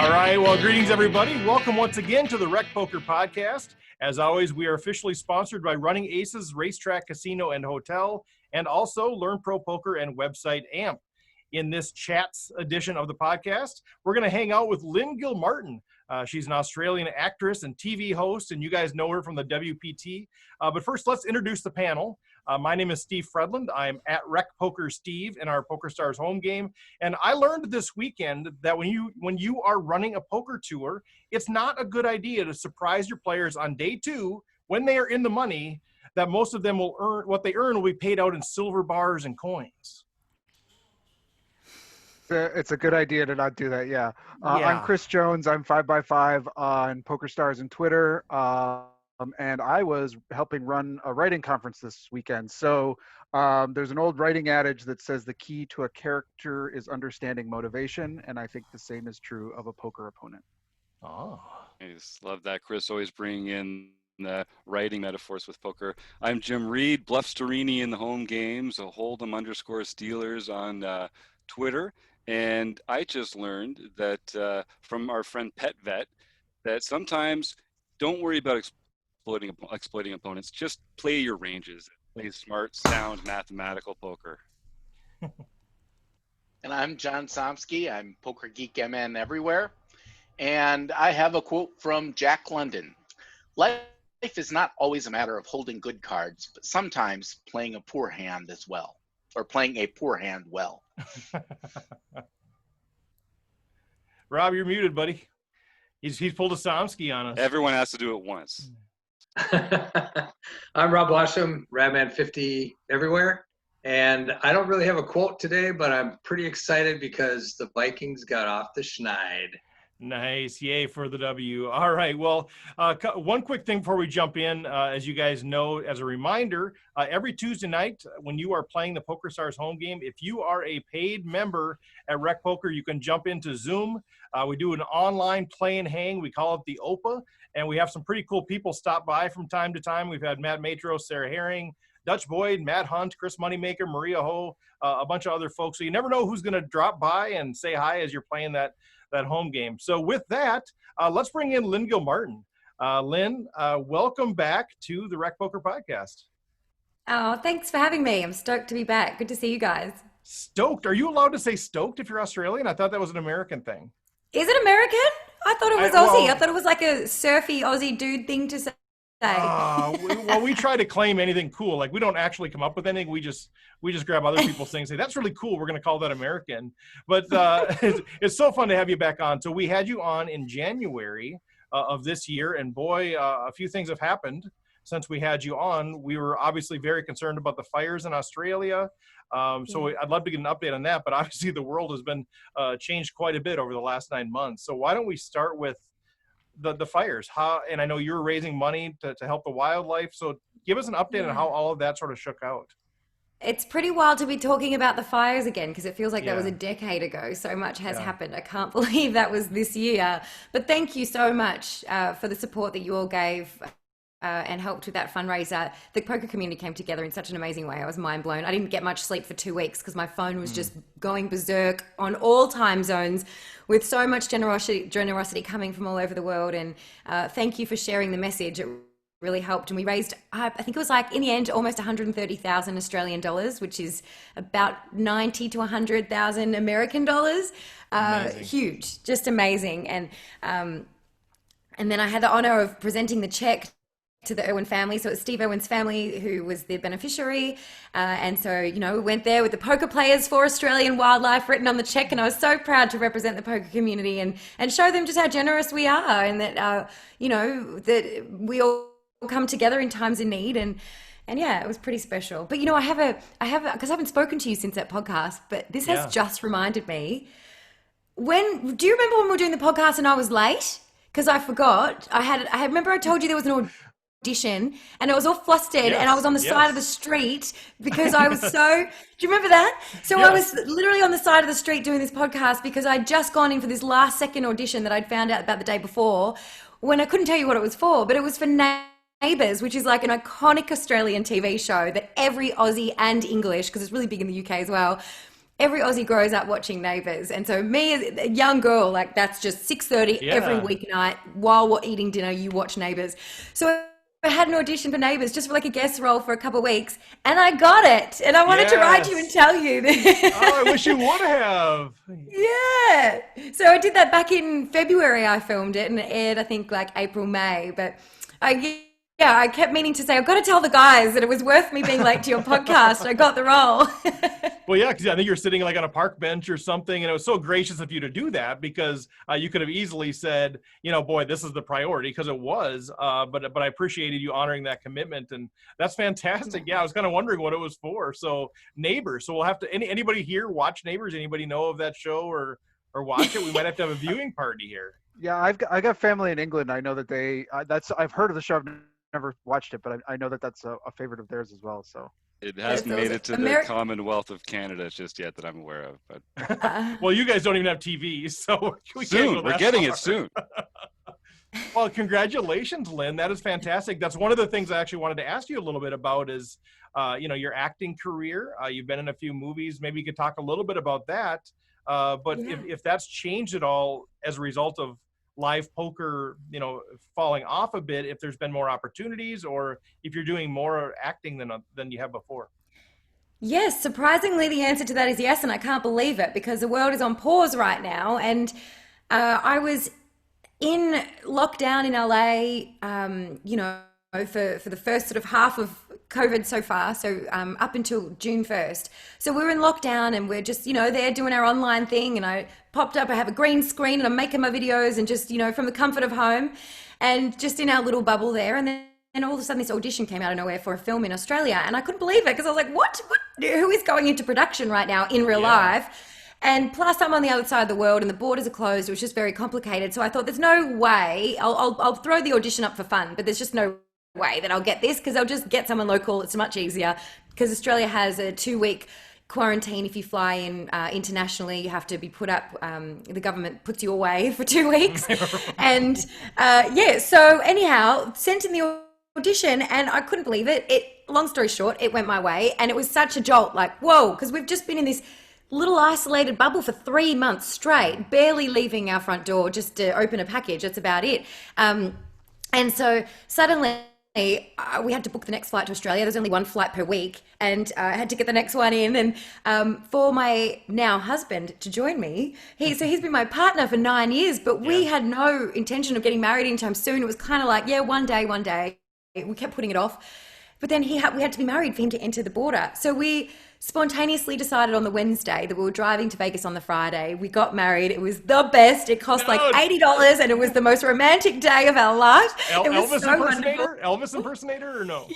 All right, well, greetings, everybody. Welcome once again to the Rec Poker Podcast. As always, we are officially sponsored by Running Aces Racetrack, Casino, and Hotel, and also Learn Pro Poker and website AMP. In this chats edition of the podcast, we're going to hang out with Lynn Gilmartin. She's an Australian actress and TV host, and you guys know her from the WPT. But first, let's introduce the panel. My name is Steve Fredland. I'm at Rec Poker Steve in our PokerStars home game. And I learned this weekend that when you are running a poker tour, it's not a good idea to surprise your players on day two when they are in the money, that most of them will earn, what they earn will be paid out in silver bars and coins. It's a good idea to not do that, yeah. I'm Chris Jones. I'm 5x5 on PokerStars and Twitter. And I was helping run a writing conference this weekend. So there's an old writing adage that says the key to a character is understanding motivation. And I think the same is true of a poker opponent. Oh, I just love that, Chris. Always bringing in the writing metaphors with poker. I'm Jim Reed, Bluff Storini in the home games, Hold'em_Steelers on Twitter. And I just learned that from our friend Pet Vet that sometimes don't worry about exploiting opponents. Just play your ranges. Play smart, sound, mathematical poker. And I'm John Somsky. I'm Poker Geek MN everywhere. And I have a quote from Jack London. Life is not always a matter of holding good cards, but sometimes playing a poor hand as well, or playing a poor hand well. Rob, you're muted, buddy. He's pulled a Somsky on us. Everyone has to do it once. I'm Rob Washam, Radman50 everywhere. And I don't really have a quote today, but I'm pretty excited because the Vikings got off the schneid. Nice. Yay for the W. All right. Well, one quick thing before we jump in, as you guys know, as a reminder, every Tuesday night when you are playing the PokerStars home game, if you are a paid member at Rec Poker, you can jump into Zoom. We do an online play and hang. We call it the OPA, and we have some pretty cool people stop by from time to time. We've had Matt Matros, Sarah Herring, Dutch Boyd, Matt Hunt, Chris Moneymaker, Maria Ho, a bunch of other folks. So you never know who's going to drop by and say hi as you're playing that home game. So with that, let's bring in Lynn Gilmartin. Lynn, welcome back to the Rec Poker Podcast. Oh, thanks for having me. I'm stoked to be back. Good to see you guys. Stoked? Are you allowed to say stoked if you're Australian? I thought that was an American thing. Is it American? I thought it was Aussie. I thought it was like a surfy Aussie dude thing to say. Well, we try to claim anything cool. Like, we don't actually come up with anything. We just grab other people's things and say, that's really cool. We're going to call that American. But it's so fun to have you back on. So we had you on in January of this year. And boy, a few things have happened since we had you on. We were obviously very concerned about the fires in Australia. So I'd love to get an update on that. But obviously the world has been changed quite a bit over the last 9 months. So why don't we start with the fires? And I know you're raising money to help the wildlife. So give us an update on how all of that sort of shook out. It's pretty wild to be talking about the fires again because it feels like that was a decade ago. So much has happened. I can't believe that was this year. But thank you so much for the support that you all gave and helped with that fundraiser. The poker community came together in such an amazing way. I was mind blown. I didn't get much sleep for 2 weeks because my phone was just going berserk on all time zones with so much generosity coming from all over the world. And thank you for sharing the message. It really helped. And we raised, I think it was like, in the end, almost 130,000 Australian dollars, which is about 90 to 100,000 American dollars. Huge, just amazing. And then I had the honor of presenting the check to the Irwin family. So it's Steve Irwin's family who was the beneficiary. And so, we went there with the Poker Players for Australian Wildlife written on the check. And I was so proud to represent the poker community and show them just how generous we are and that, that we all come together in times of need. And yeah, it was pretty special. But, I have because I haven't spoken to you since that podcast, but this has just reminded me. Do you remember when we were doing the podcast and I was late? Because I forgot. I remember I told you there was an audition and I was all flustered and I was on the side of the street because I was so, do you remember that? So I was literally on the side of the street doing this podcast because I'd just gone in for this last second audition that I'd found out about the day before when I couldn't tell you what it was for, but it was for Neighbours, which is like an iconic Australian TV show that every Aussie and English, because it's really big in the UK as well, every Aussie grows up watching Neighbours. And so me as a young girl, like that's just 6:30 every weeknight while we're eating dinner, you watch Neighbours. So I had an audition for Neighbours just for like a guest role for a couple of weeks, and I got it. And I wanted to write you and tell you. Oh, I wish you would have. Yeah. So I did that back in February. I filmed it and it aired, I think, like April, May. But I kept meaning to say, I've got to tell the guys that it was worth me being late to your podcast. I got the role. Well, yeah, because I think you're sitting like on a park bench or something, and it was so gracious of you to do that because you could have easily said, boy, this is the priority, because it was. But I appreciated you honoring that commitment, and that's fantastic. Yeah, I was kind of wondering what it was for. So Neighbours. So we'll have to. Anybody here watch Neighbours? Anybody know of that show or watch it? We might have to have a viewing party here. Yeah, I got family in England. I know that I've heard of the show. I've never watched it, but I know that that's a favorite of theirs as well. So it hasn't made it to the Commonwealth of Canada just yet that I'm aware of. But well, you guys don't even have TV, so we're getting it soon. Well, congratulations, Lynn. That is fantastic. That's one of the things I actually wanted to ask you a little bit about is, your acting career. You've been in a few movies. Maybe you could talk a little bit about that. But if that's changed at all as a result of live poker, falling off a bit, if there's been more opportunities or if you're doing more acting than you have before. Yes, surprisingly, the answer to that is yes, and I can't believe it because the world is on pause right now. And I was in lockdown in LA, for the first sort of half of COVID so far, so up until June 1st. So we're in lockdown and we're just, there doing our online thing, and I popped up, I have a green screen and I'm making my videos and just, from the comfort of home and just in our little bubble there. And then all of a sudden this audition came out of nowhere for a film in Australia, and I couldn't believe it because I was like, what? Who is going into production right now in real life? And plus I'm on the other side of the world and the borders are closed. It was just very complicated. So I thought there's no way, I'll throw the audition up for fun, but there's just no way that I'll get this because I'll just get someone local. It's much easier because Australia has a 2-week quarantine. If you fly in internationally, you have to be put up, the government puts you away for 2 weeks. And so anyhow, sent in the audition and I couldn't believe it. Long story short, it went my way and it was such a jolt, like, whoa, because we've just been in this little isolated bubble for 3 months straight, barely leaving our front door just to open a package. That's about it. And so suddenly we had to book the next flight to Australia. There's only one flight per week, and I had to get the next one in. And for my now husband to join me, he's been my partner for 9 years, but we had no intention of getting married anytime soon. It was kind of like, one day. We kept putting it off, but then we had to be married for him to enter the border. So we spontaneously decided on the Wednesday that we were driving to Vegas on the Friday. We got married. It was the best. It cost like $80 and it was the most romantic day of our life. Elvis impersonator or no?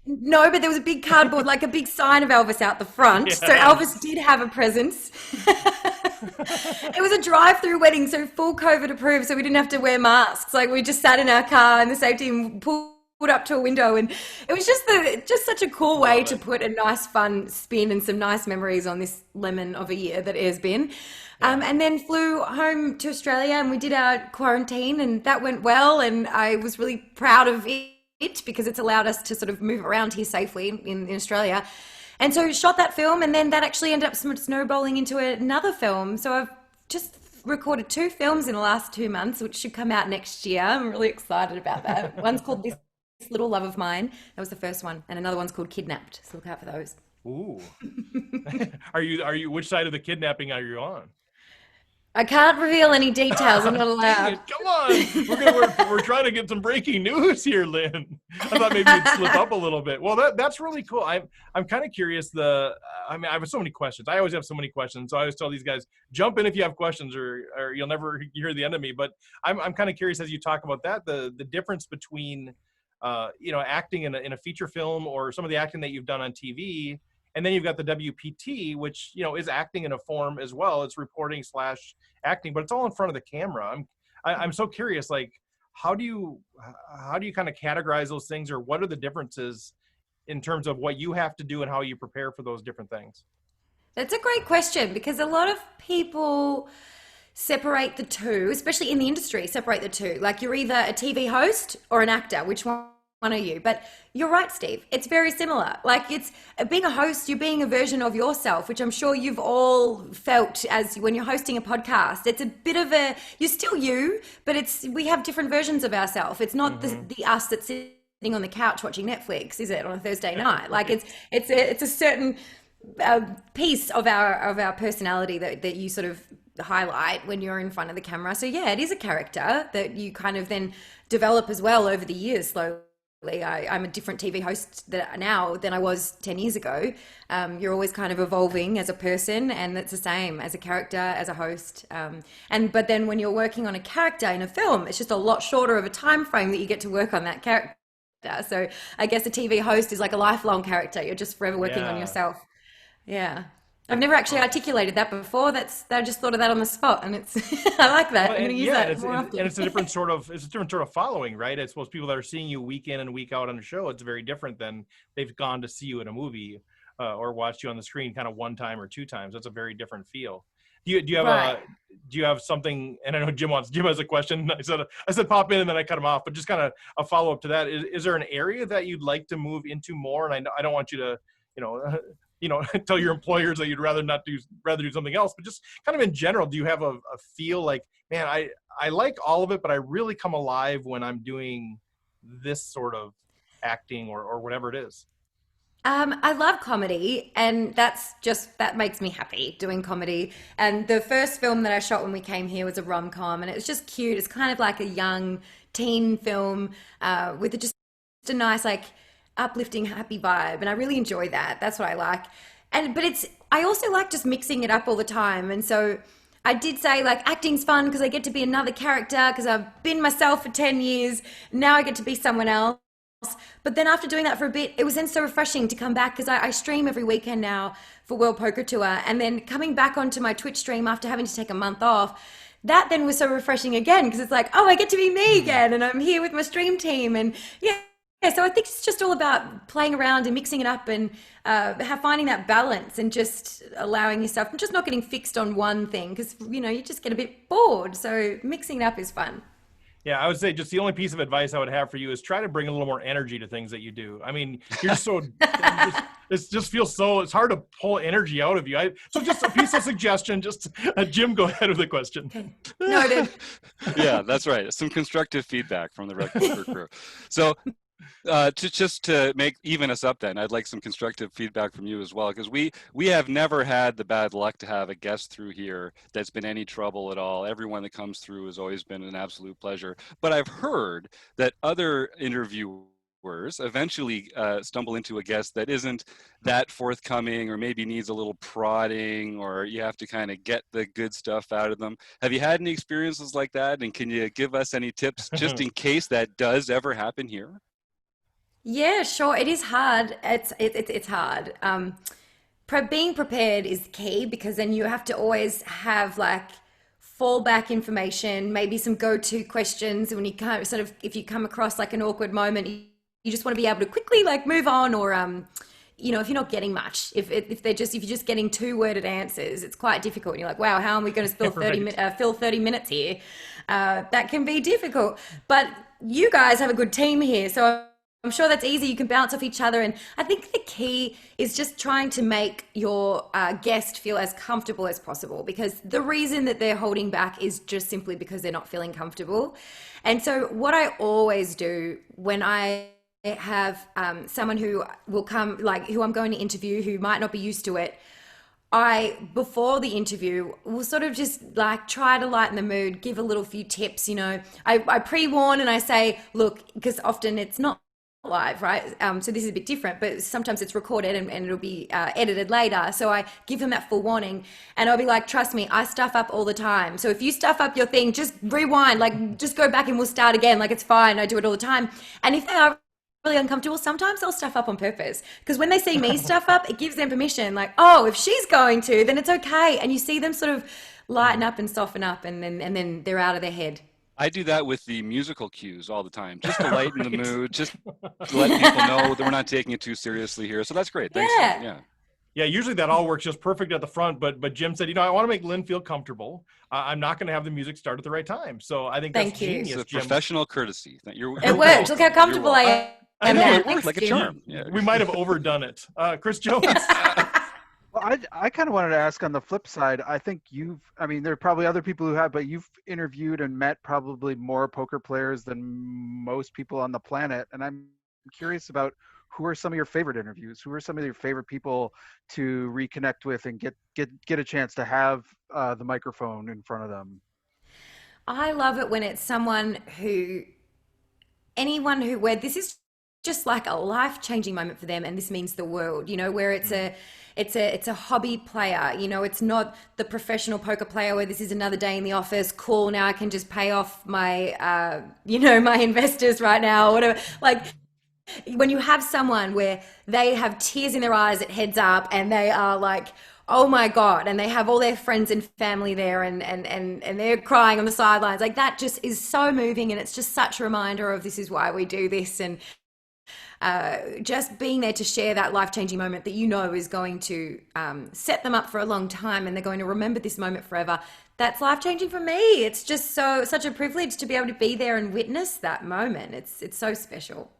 No, but there was a big cardboard, like a big sign of Elvis out the front. Yes. So Elvis did have a presence. It was a drive-through wedding, so full COVID approved, so we didn't have to wear masks. Like we just sat in our car and the safety pulled up to a window, and it was just such a cool way to put a nice fun spin and some nice memories on this lemon of a year that it has been. And then flew home to Australia and we did our quarantine and that went well, and I was really proud of it because it's allowed us to sort of move around here safely in Australia. And so shot that film, and then that actually ended up snowballing into another film. So I've just recorded 2 films in the last 2 months, which should come out next year. I'm really excited about that. One's called This Little Love of Mine. That was the first one. And another one's called Kidnapped. So look out for those. Ooh. Are you, which side of the kidnapping are you on? I can't reveal any details. I'm not allowed. Come on. We're trying to get some breaking news here, Lynn. I thought maybe you'd slip up a little bit. Well, that's really cool. I'm kind of curious. I have so many questions. I always have so many questions. So I always tell these guys, jump in if you have questions or you'll never hear the end of me. But I'm kind of curious as you talk about that, the difference between, acting in a feature film or some of the acting that you've done on TV. And then you've got the WPT, which, is acting in a form as well. It's reporting / acting, but it's all in front of the camera. I'm so curious, like, how do you kind of categorize those things, or what are the differences in terms of what you have to do and how you prepare for those different things? That's a great question, because a lot of people separate the two, especially in the industry, separate the two. Like, you're either a TV host or an actor. Which one one of you. But you're right, Steve. It's very similar. Like, it's being a host, you're being a version of yourself, which I'm sure you've all felt as when you're hosting a podcast. It's a bit of you're still you, but we have different versions of ourselves. It's not the us that's sitting on the couch watching Netflix, is it, on a Thursday night? Like, it's a certain piece of our personality that you sort of highlight when you're in front of the camera. So yeah, it is a character that you kind of then develop as well over the years slowly. I'm a different TV host now than I was 10 years ago. You're always kind of evolving as a person, and it's the same as a character, as a host. But then when you're working on a character in a film, it's just a lot shorter of a time frame that you get to work on that character. So I guess a TV host is like a lifelong character. You're just forever working on yourself. Yeah. I've never actually articulated that before. I just thought of that on the spot, and it's I like that. I'm going to use that more often. And it's a different sort of following, right? I suppose people that are seeing you week in and week out on a show, it's very different than they've gone to see you in a movie or watched you on the screen kind of one time or two times. That's a very different feel. Do you have something? And I know Jim has a question. I said pop in, and then I cut him off. But just kind of a follow up to that. Is there an area that you'd like to move into more? And I don't want you to tell your employers that you'd rather do something else, but just kind of in general, do you have a feel like, man, I like all of it, but I really come alive when I'm doing this sort of acting or whatever it is? I love comedy, and that makes me happy, doing comedy. And the first film that I shot when we came here was a rom-com, and it was just cute. It's kind of like a young teen film with just a nice, like, uplifting, happy vibe, and I really enjoy that. That's what I like. But I also like just mixing it up all the time. And so I did say, like, acting's fun because I get to be another character, because I've been myself for 10 years. Now I get to be someone else. But then after doing that for a bit, it was then so refreshing to come back, because I stream every weekend now for World Poker Tour, and then coming back onto my Twitch stream after having to take a month off, that then was so refreshing again, because it's like, oh, I get to be me again, and I'm here with my stream team. And yeah, so I think it's just all about playing around and mixing it up, and finding that balance, and just allowing yourself, and just not getting fixed on one thing, because you just get a bit bored. So mixing it up is fun. Yeah, I would say just the only piece of advice I would have for you is try to bring a little more energy to things that you do. I mean, you're so it just feels so, it's hard to pull energy out of you. So just a piece of suggestion, Jim, go ahead with the question. Okay. Noted. Yeah, that's right. Some constructive feedback from the Rec Poker crew. So to even us up then, I'd like some constructive feedback from you as well, because we have never had the bad luck to have a guest through here that's been any trouble at all. Everyone that comes through has always been an absolute pleasure. But I've heard that other interviewers eventually stumble into a guest that isn't that forthcoming, or maybe needs a little prodding, or you have to kind of get the good stuff out of them. Have you had any experiences like that? And can you give us any tips just in case that does ever happen here? Yeah, sure. It is hard. It's hard. Being prepared is key, because then you have to always have like fallback information, maybe some go-to questions when you kind of sort of, if you come across like an awkward moment, you just want to be able to quickly like move on, or if you're not getting much, if you're just getting 2-worded answers, it's quite difficult. And you're like, wow, how am we going to fill 30 minutes here? That can be difficult. But you guys have a good team here, so I'm sure that's easy. You can bounce off each other. And I think the key is just trying to make your guest feel as comfortable as possible, because the reason that they're holding back is just simply because they're not feeling comfortable. And so what I always do when I have someone who will come, like who I'm going to interview, who might not be used to it, before the interview, will sort of just like try to lighten the mood, give a little few tips. I pre-warn, and I say, look, because often it's not live, right? So this is a bit different, but sometimes it's recorded and it'll be edited later. So I give them that full warning, and I'll be like, trust me, I stuff up all the time. So if you stuff up your thing, just rewind, like just go back and we'll start again. Like, it's fine. I do it all the time. And if they are really uncomfortable, sometimes they'll stuff up on purpose, because when they see me stuff up, it gives them permission. Like, oh, if she's going to, then it's okay. And you see them sort of lighten up and soften up, and then they're out of their head. I do that with the musical cues all the time, just to lighten the mood, just to let people know that we're not taking it too seriously here. So that's great. Thanks. Yeah, usually that all works just perfect at the front, but Jim said, I want to make Lynn feel comfortable. I'm not going to have the music start at the right time. So I think that's genius, It's a Jim. professional courtesy. It works. Look how comfortable I I know it worked like a charm. Yeah. We might have overdone it. Chris Jones. Well, I kind of wanted to ask on the flip side. I think there are probably other people who have, but you've interviewed and met probably more poker players than most people on the planet. And I'm curious about who are some of your favorite interviews? Who are some of your favorite people to reconnect with and get a chance to have the microphone in front of them? I love it when it's where this is just like a life-changing moment for them, and this means the world, where it's a hobby player, it's not the professional poker player where this is another day in the office, cool, now I can just pay off my my investors right now or whatever. Like, when you have someone where they have tears in their eyes at Heads Up and they are like, oh my God, and they have all their friends and family there and they're crying on the sidelines, like, that just is so moving, and it's just such a reminder of this is why we do this. And just being there to share that life-changing moment that is going to set them up for a long time, and they're going to remember this moment forever. That's life-changing for me. It's just such a privilege to be able to be there and witness that moment. It's so special.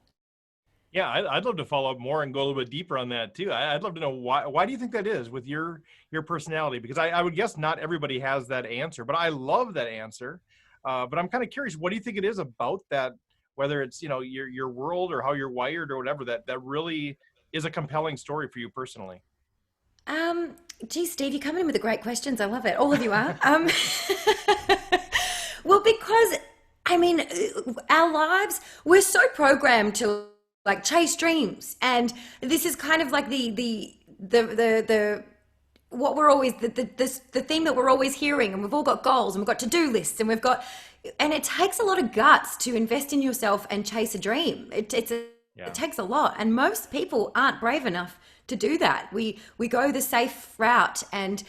Yeah, I'd love to follow up more and go a little bit deeper on that too. I'd love to know why do you think that is with your personality? Because I would guess not everybody has that answer, but I love that answer. But I'm kind of curious, what do you think it is about that, whether it's, your world or how you're wired or whatever, that really is a compelling story for you personally? Geez, Steve, you're coming in with the great questions. I love it. All of you are. Well, because, our lives, we're so programmed to like chase dreams, and this is kind of like the what we're always the theme that we're always hearing, and we've all got goals and we've got to-do lists, and it takes a lot of guts to invest in yourself and chase a dream. It takes a lot, and most people aren't brave enough to do that. We go the safe route, and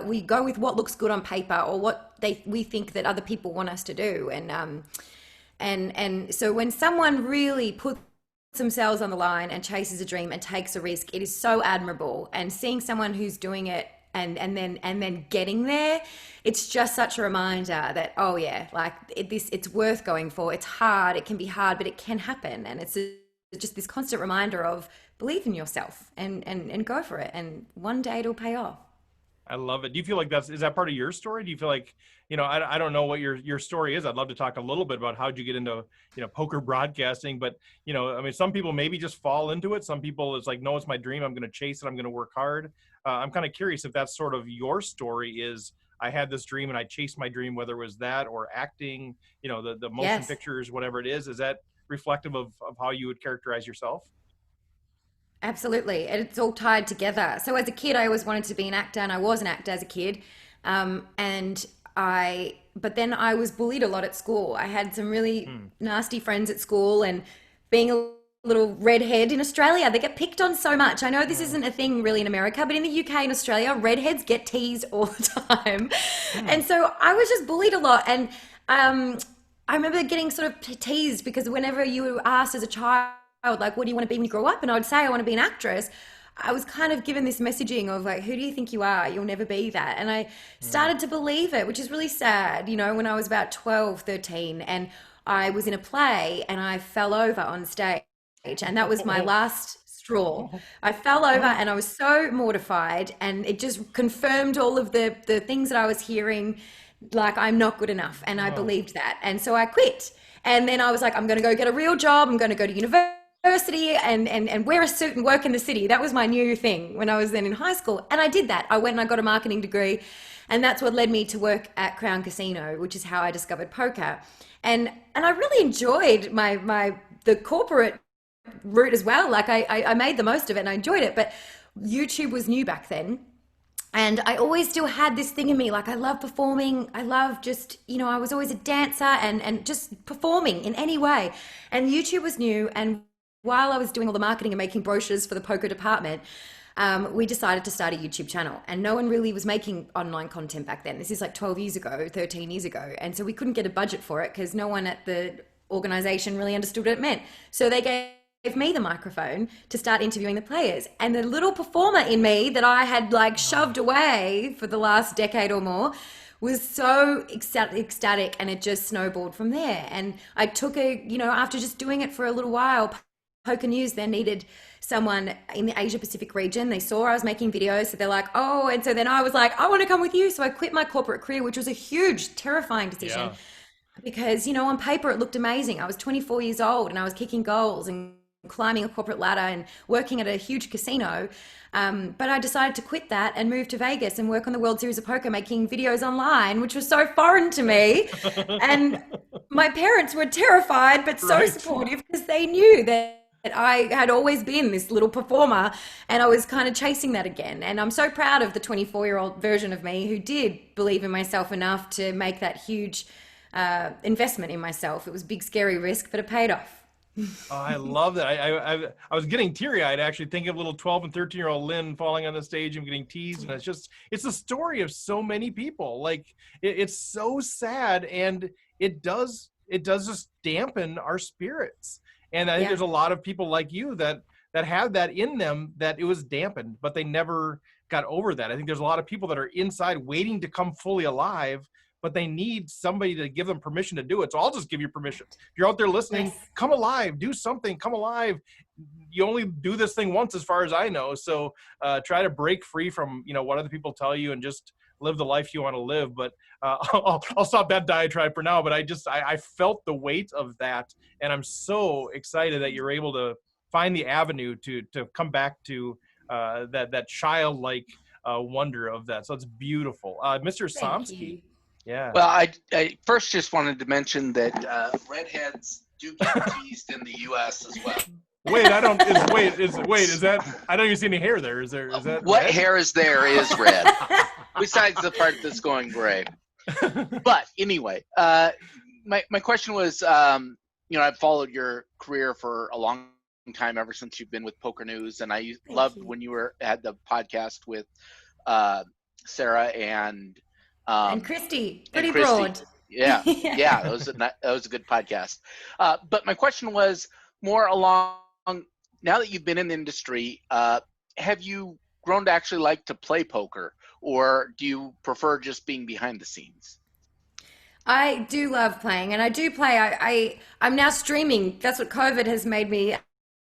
we go with what looks good on paper or what we think that other people want us to do, and so when someone really puts themselves on the line and chases a dream and takes a risk, it is so admirable. And seeing someone who's doing it and then getting there, it's just such a reminder that, oh yeah, like it's worth going for. It's hard, it can be hard, but it can happen. And it's just this constant reminder of believe in yourself and go for it, and one day it'll pay off. I love it. Do you feel like is that part of your story? Do you feel like, I don't know what your story is. I'd love to talk a little bit about how'd you get into, poker broadcasting, but, some people maybe just fall into it. Some people it's like, no, it's my dream. I'm going to chase it. I'm going to work hard. I'm kind of curious if that's sort of your story is, I had this dream and I chased my dream, whether it was that or acting, the motion pictures, whatever it is that reflective of how you would characterize yourself? Absolutely. And it's all tied together. So as a kid, I always wanted to be an actor, and I was an actor as a kid. But then I was bullied a lot at school. I had some really nasty friends at school, and being a little redhead in Australia, they get picked on so much. I know this isn't a thing really in America, but in the UK and Australia, redheads get teased all the time. And so I was just bullied a lot. And I remember getting sort of teased because whenever you were asked as a child, like, what do you want to be when you grow up? And I would say, I want to be an actress. I was kind of given this messaging of like, who do you think you are? You'll never be that. And I started to believe it, which is really sad, when I was about 12, 13, and I was in a play and I fell over on stage, and that was my last straw. I fell over and I was so mortified, and it just confirmed all of the things that I was hearing, like, I'm not good enough. And I believed that. And so I quit. And then I was like, I'm going to go get a real job. I'm going to go to university and wear a suit and work in the city. That was my new thing when I was then in high school. And I did that. I went and I got a marketing degree, and that's what led me to work at Crown Casino, which is how I discovered poker. And I really enjoyed the corporate route as well. Like I made the most of it and I enjoyed it, but YouTube was new back then. And I always still had this thing in me, like I love performing. I love just, I was always a dancer and just performing in any way. And YouTube was new. And while I was doing all the marketing and making brochures for the poker department, we decided to start a YouTube channel. And no one really was making online content back then. This is like 12 years ago, 13 years ago. And so we couldn't get a budget for it because no one at the organization really understood what it meant. So they gave me the microphone to start interviewing the players, and the little performer in me that I had like shoved away for the last decade or more was so ecstatic, and it just snowballed from there. And I took after just doing it for a little while, Poker News, they needed someone in the Asia Pacific region. They saw I was making videos, so they're like, oh, and so then I was like, I want to come with you. So I quit my corporate career, which was a huge, terrifying decision. Because, on paper it looked amazing. I was 24 years old and I was kicking goals and climbing a corporate ladder and working at a huge casino. But I decided to quit that and move to Vegas and work on the World Series of Poker, making videos online, which was so foreign to me. And my parents were terrified, but so supportive, because they knew that I had always been this little performer, and I was kind of chasing that again. And I'm so proud of the 24-year-old version of me who did believe in myself enough to make that huge investment in myself. It was a big, scary risk, but it paid off. Oh, I love that. I was getting teary-eyed actually thinking of little 12 and 13-year-old Lynn falling on the stage and getting teased. And it's a story of so many people. Like it's so sad, and it does just dampen our spirits. And I think there's a lot of people like you that have that in them, that it was dampened, but they never got over that. I think there's a lot of people that are inside waiting to come fully alive, but they need somebody to give them permission to do it. So I'll just give you permission. If you're out there listening, come alive, do something, come alive. You only do this thing once, as far as I know. So try to break free from, what other people tell you, and just live the life you want to live. But I'll stop that diatribe for now. But I felt the weight of that. And I'm so excited that you're able to find the avenue to come back to that childlike wonder of that. So it's beautiful. Mr. Somsky. Yeah. Well, I first just wanted to mention that redheads do get teased in the U.S. as well. Wait, is that? I don't even see any hair there. Is that? What red? hair is there is red, besides the part that's going gray. But anyway, my question was, I've followed your career for a long time, ever since you've been with Poker News, and I loved when you had the podcast with Sarah and Christy, pretty broad. Yeah, that was a good podcast. But my question was more along, now that you've been in the industry, have you grown to actually like to play poker, or do you prefer just being behind the scenes? I do love playing, and I do play. I'm now streaming. That's what COVID has made me.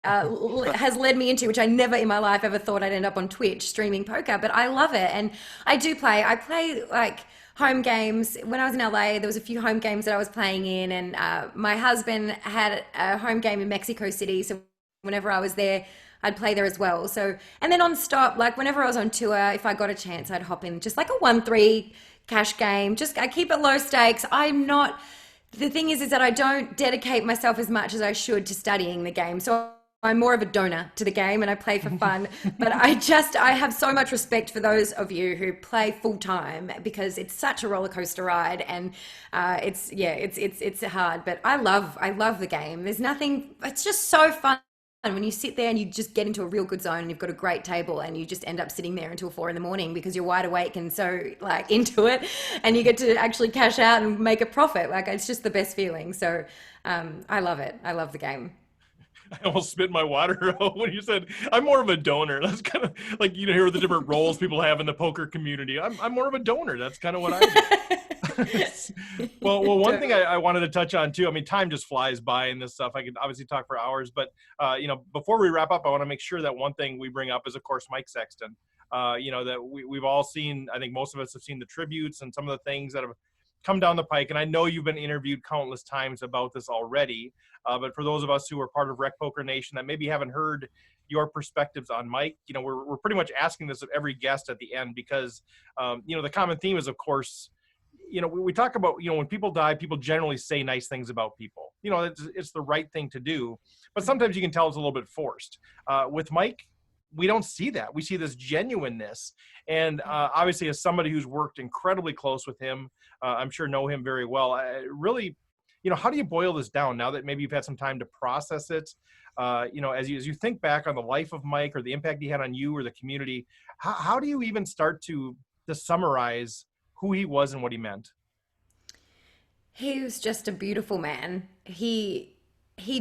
Has led me into, which I never in my life ever thought I'd end up on Twitch streaming poker, but I love it. And I do play. I play like home games. When I was in LA, there was a few home games that I was playing in, and my husband had a home game in Mexico City, so whenever I was there, I'd play there as well. So, and then on stop, like whenever I was on tour, if I got a chance, I'd hop in just like a 1-3 cash game. I keep it low stakes. The thing is that I don't dedicate myself as much as I should to studying the game. So I'm more of a donor to the game, and I play for fun. But I have so much respect for those of you who play full time, because it's such a roller coaster ride, and it's hard. But I love the game. There's nothing. It's just so fun. And when you sit there and you just get into a real good zone, and you've got a great table, and you just end up sitting there until 4 a.m. because you're wide awake and so like into it, and you get to actually cash out and make a profit. Like, it's just the best feeling. So I love it. I love the game. I almost spit my water out when you said I'm more of a donor. That's kind of like, hear the different roles people have in the poker community. I'm more of a donor. That's kind of what I do. well, one thing I wanted to touch on too. I mean, time just flies by in this stuff. I could obviously talk for hours, but before we wrap up, I want to make sure that one thing we bring up is, of course, Mike Sexton. That we've all seen. I think most of us have seen the tributes and some of the things that have come down the pike. And I know you've been interviewed countless times about this already. But for those of us who are part of Rec Poker Nation that maybe haven't heard your perspectives on Mike, we're pretty much asking this of every guest at the end, because, the common theme is, of course, we talk about, when people die, people generally say nice things about people. It's the right thing to do. But sometimes you can tell it's a little bit forced. With Mike, we don't see that. We see this genuineness. And obviously, as somebody who's worked incredibly close with him, I'm sure know him very well. Really, how do you boil this down now that maybe you've had some time to process it? As you think back on the life of Mike, or the impact he had on you or the community, how do you even start to summarize who he was and what he meant? He was just a beautiful man. He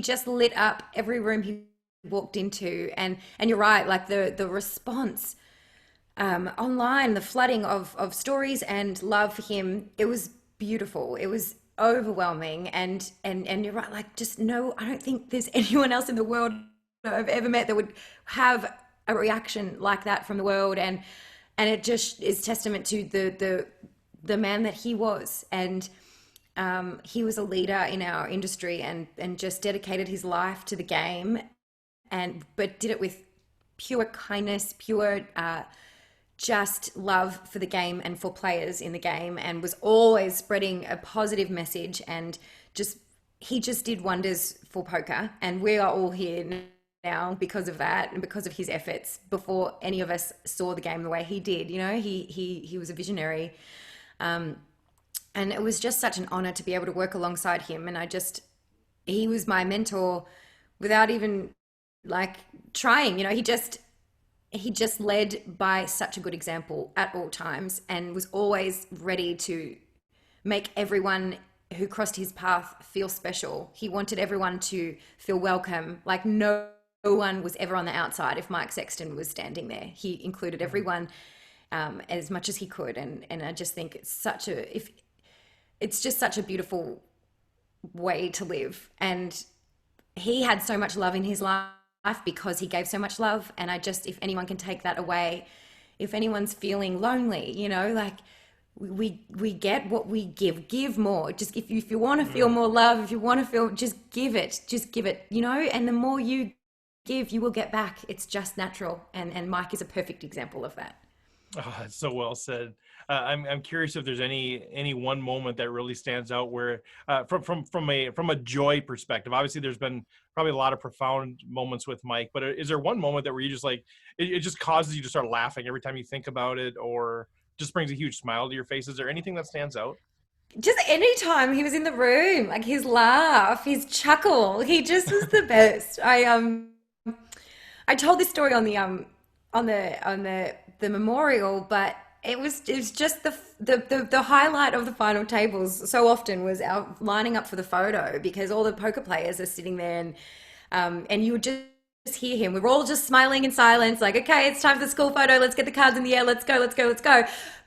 just lit up every room he walked into, and you're right, like the response online, the flooding of stories and love for him, it was beautiful. It was overwhelming, and you're right, like, just no, I don't think there's anyone else in the world I've ever met that would have a reaction like that from the world, and it just is testament to the man that he was. And he was a leader in our industry, and just dedicated his life to the game, but did it with pure kindness, pure just love for the game and for players in the game, and was always spreading a positive message. And he just did wonders for poker, and we are all here now because of that and because of his efforts. Before any of us saw the game the way he did, he was a visionary, and it was just such an honor to be able to work alongside him. And he was my mentor without even like trying. He just led by such a good example at all times, and was always ready to make everyone who crossed his path feel special. He wanted everyone to feel welcome. Like no one was ever on the outside if Mike Sexton was standing there. He included everyone as much as he could. And I just think it's just such a beautiful way to live. And he had so much love in his life because he gave so much love. And if anyone can take that away, if anyone's feeling lonely, like we get what we give more. Just if you want to feel more love, if you want to feel, just give it, and the more you give, you will get back. It's just natural. And Mike is a perfect example of that. Oh, that's so well said. I'm curious if there's any one moment that really stands out where, from a joy perspective. Obviously, there's been probably a lot of profound moments with Mike, but is there one moment that where you just like it just causes you to start laughing every time you think about it, or just brings a huge smile to your face? Is there anything that stands out? Just any time he was in the room, like his laugh, his chuckle, he just was the best. I told this story on the memorial, but it was just the highlight of the final tables so often was our lining up for the photo, because all the poker players are sitting there, and you would just hear him. We were all just smiling in silence, like, okay, it's time for the school photo. Let's get the cards in the air. Let's go.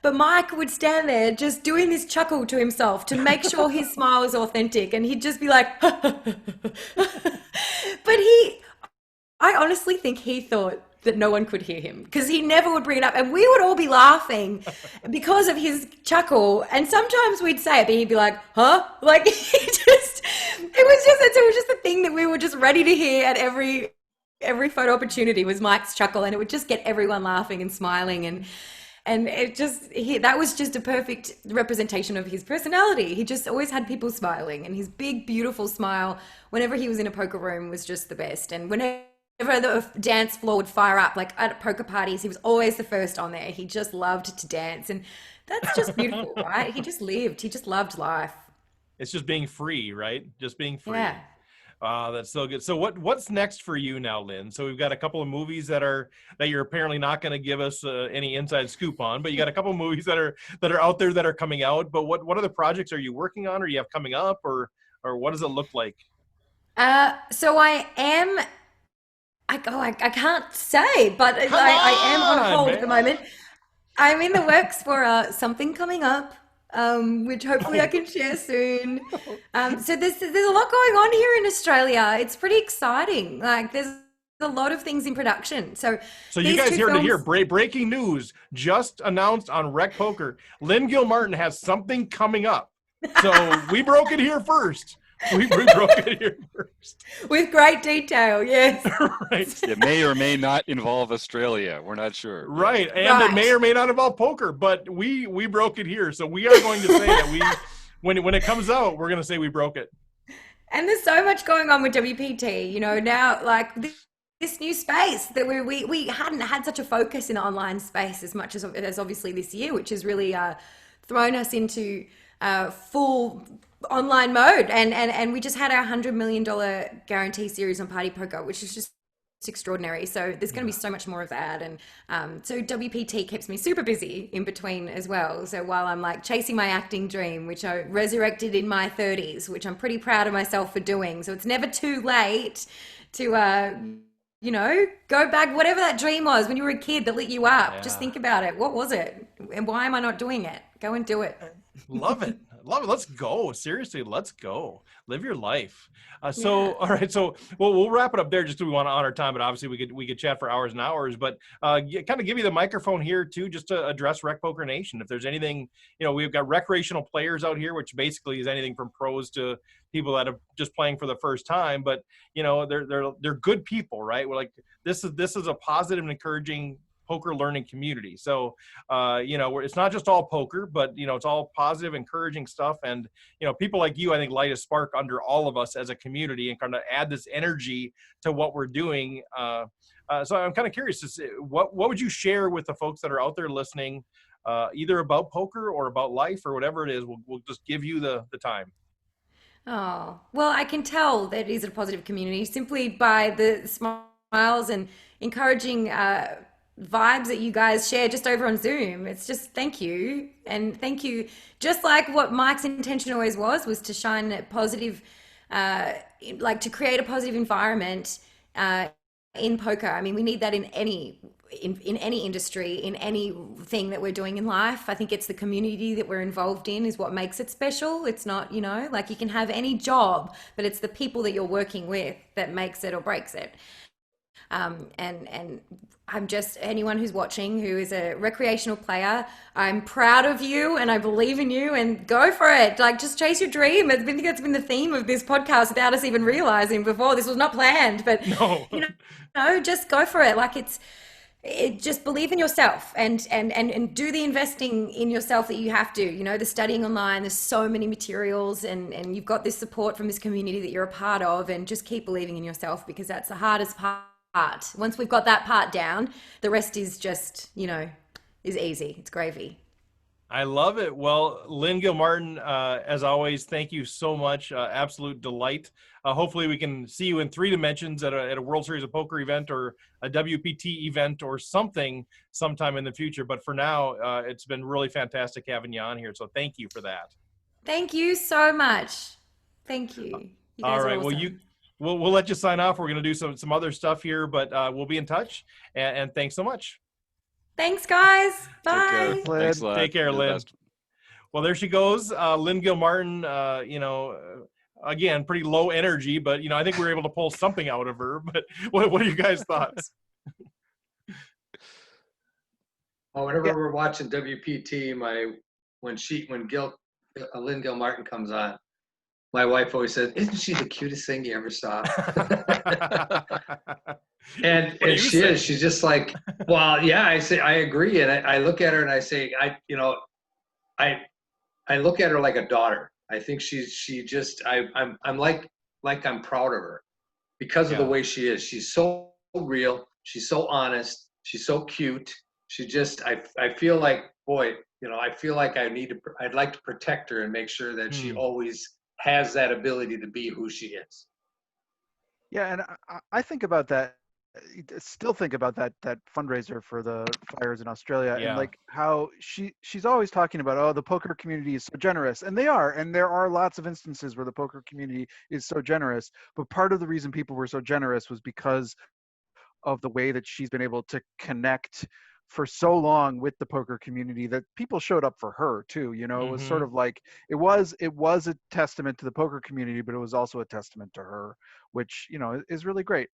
But Mike would stand there just doing this chuckle to himself to make sure his smile was authentic. And he'd just be like, but I honestly think he thought that no one could hear him, because he never would bring it up, and we would all be laughing because of his chuckle. And sometimes we'd say it, but he'd be like, huh? Like it was just the thing that we were just ready to hear at every photo opportunity was Mike's chuckle, and it would just get everyone laughing and smiling, and that was just a perfect representation of his personality. He just always had people smiling, and his big, beautiful smile whenever he was in a poker room was just the best. And whenever the dance floor would fire up, like at poker parties, he was always the first on there. He just loved to dance, and that's just beautiful, right? He just loved life. It's just being free, right? Just being free. Yeah. That's so good. So what's next for you now, Lynn? So we've got a couple of movies that you're apparently not going to give us any inside scoop on, but you got a couple of movies that are out there that are coming out. But what other projects are you working on, or you have coming up, or what does it look like? So I am. I can't say, but I am on hold at the moment. I'm in the works for something coming up, which hopefully I can share soon. So there's a lot going on here in Australia. It's pretty exciting. Like there's a lot of things in production. So you guys heard it here. Breaking news just announced on Rec Poker. Lynn Gilmartin has something coming up. So we broke it here first. We broke it here first. With great detail, yes. Right. It may or may not involve Australia. We're not sure. Right. And It may or may not involve poker, but we broke it here. So we are going to say that when it comes out, we're going to say we broke it. And there's so much going on with WPT, now, like this new space that we hadn't had such a focus in the online space as much as obviously this year, which has really thrown us into full online mode, and we just had our $100 million guarantee series on Party Poker, which is just extraordinary. So there's going to be so much more of that, and so WPT keeps me super busy in between as well. So while I'm like chasing my acting dream, which I resurrected in my 30s, which I'm pretty proud of myself for doing, so it's never too late to go back, whatever that dream was when you were a kid that lit you up. Just think about it. What was it, and why am I not doing it? Go and do it. Love it. Love it. Let's go. Seriously, let's go. Live your life. All right. So we'll wrap it up there just because we want to honor time, but obviously we could chat for hours and hours, but kind of give you the microphone here too, just to address Rec Poker Nation. If there's anything, we've got recreational players out here, which basically is anything from pros to people that are just playing for the first time, but they're good people, right? We're like, this is a positive and encouraging poker learning community. So, it's not just all poker, but, it's all positive, encouraging stuff. And, people like you, I think, light a spark under all of us as a community and kind of add this energy to what we're doing. So I'm kind of curious to see, what would you share with the folks that are out there listening, either about poker or about life or whatever it is? We'll just give you the time. Oh, well, I can tell that it is a positive community simply by the smiles and encouraging vibes that you guys share just over on Zoom. It's just thank you. And thank you. Just like what Mike's intention always was to shine a positive, to create a positive environment in poker. I mean, we need that in any industry, in anything that we're doing in life. I think it's the community that we're involved in is what makes it special. It's not, you can have any job, but it's the people that you're working with that makes it or breaks it. And I'm just, anyone who's watching who is a recreational player, I'm proud of you and I believe in you, and go for it. Just chase your dream. I think that's been the theme of this podcast without us even realizing before. This was not planned, but just go for it. Just believe in yourself and do the investing in yourself that you have to, the studying online. There's so many materials and you've got this support from this community that you're a part of, and just keep believing in yourself, because that's the hardest part. Once we've got that part down, the rest is just, is easy. It's gravy. I love it. Well, Lynn Gilmartin, as always, thank you so much. Absolute delight. Hopefully we can see you in 3 dimensions at a World Series of Poker event or a WPT event or something sometime in the future. But for now, it's been really fantastic having you on here. So thank you for that. Thank you so much. Thank you. You guys all right. awesome. Well, we'll let you sign off. We're going to do some other stuff here, but we'll be in touch. And thanks so much. Thanks, guys. Bye. Take care. Thanks a lot. Take care, Lynn. Well, there she goes. Lynn Gilmartin, again, pretty low energy, but, I think we were able to pull something out of her. But what are you guys' thoughts? Whenever we're watching WPT, when Lynn Gilmartin comes on, my wife always says, "Isn't she the cutest thing you ever saw?" and she is. She's just like, well, yeah. I say I agree, and I look at her and I say, I look at her like a daughter. I think I'm like I'm proud of her because of the way she is. She's so real. She's so honest. She's so cute. She just I feel like, boy, I feel like I'd like to protect her and make sure that she always has that ability to be who she is. Yeah, and I think about that. Still think about that fundraiser for the fires in Australia, and how she's always talking about, the poker community is so generous, and they are, and there are lots of instances where the poker community is so generous. But part of the reason people were so generous was because of the way that she's been able to connect for so long with the poker community, that people showed up for her too. It was sort of like, it was a testament to the poker community, but it was also a testament to her, which, is really great.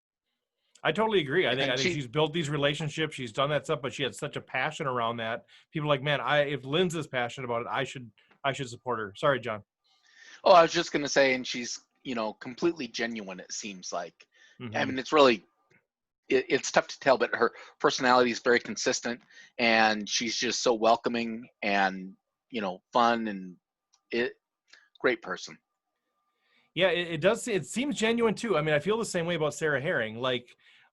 I totally agree. I think she's built these relationships. She's done that stuff, but she had such a passion around that. People are like, man, if Lynn's is passionate about it, I should support her. Sorry, John. Oh, I was just going to say, and she's, completely genuine, it seems like. I mean, it's really, it's tough to tell, but her personality is very consistent, and she's just so welcoming and, fun, and great person. Yeah, it does. It seems genuine too. I mean, I feel the same way about Sarah Herring.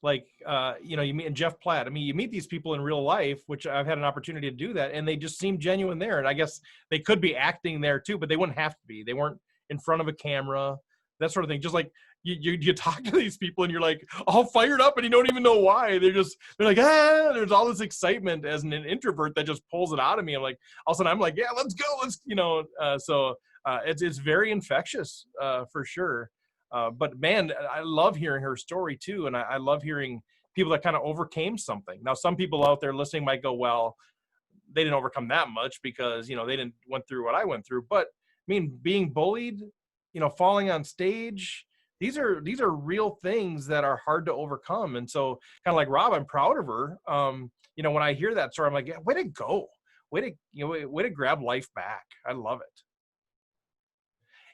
You meet Jeff Platt. I mean, you meet these people in real life, which I've had an opportunity to do that, and they just seem genuine there. And I guess they could be acting there too, but they wouldn't have to be. They weren't in front of a camera, that sort of thing. Just like you talk to these people and you're like all fired up and you don't even know why. They're like, there's all this excitement as an introvert that just pulls it out of me. I'm like, all of a sudden I'm like, yeah, let's go. It's very infectious for sure. But man, I love hearing her story too. And I love hearing people that kind of overcame something. Now, some people out there listening might go, well, they didn't overcome that much because, they didn't went through what I went through. But mean, being bullied, falling on stage, these are real things that are hard to overcome. And so kind of like Rob, I'm proud of her. When I hear that story, I'm like, yeah, way to go. Way to grab life back. I love it.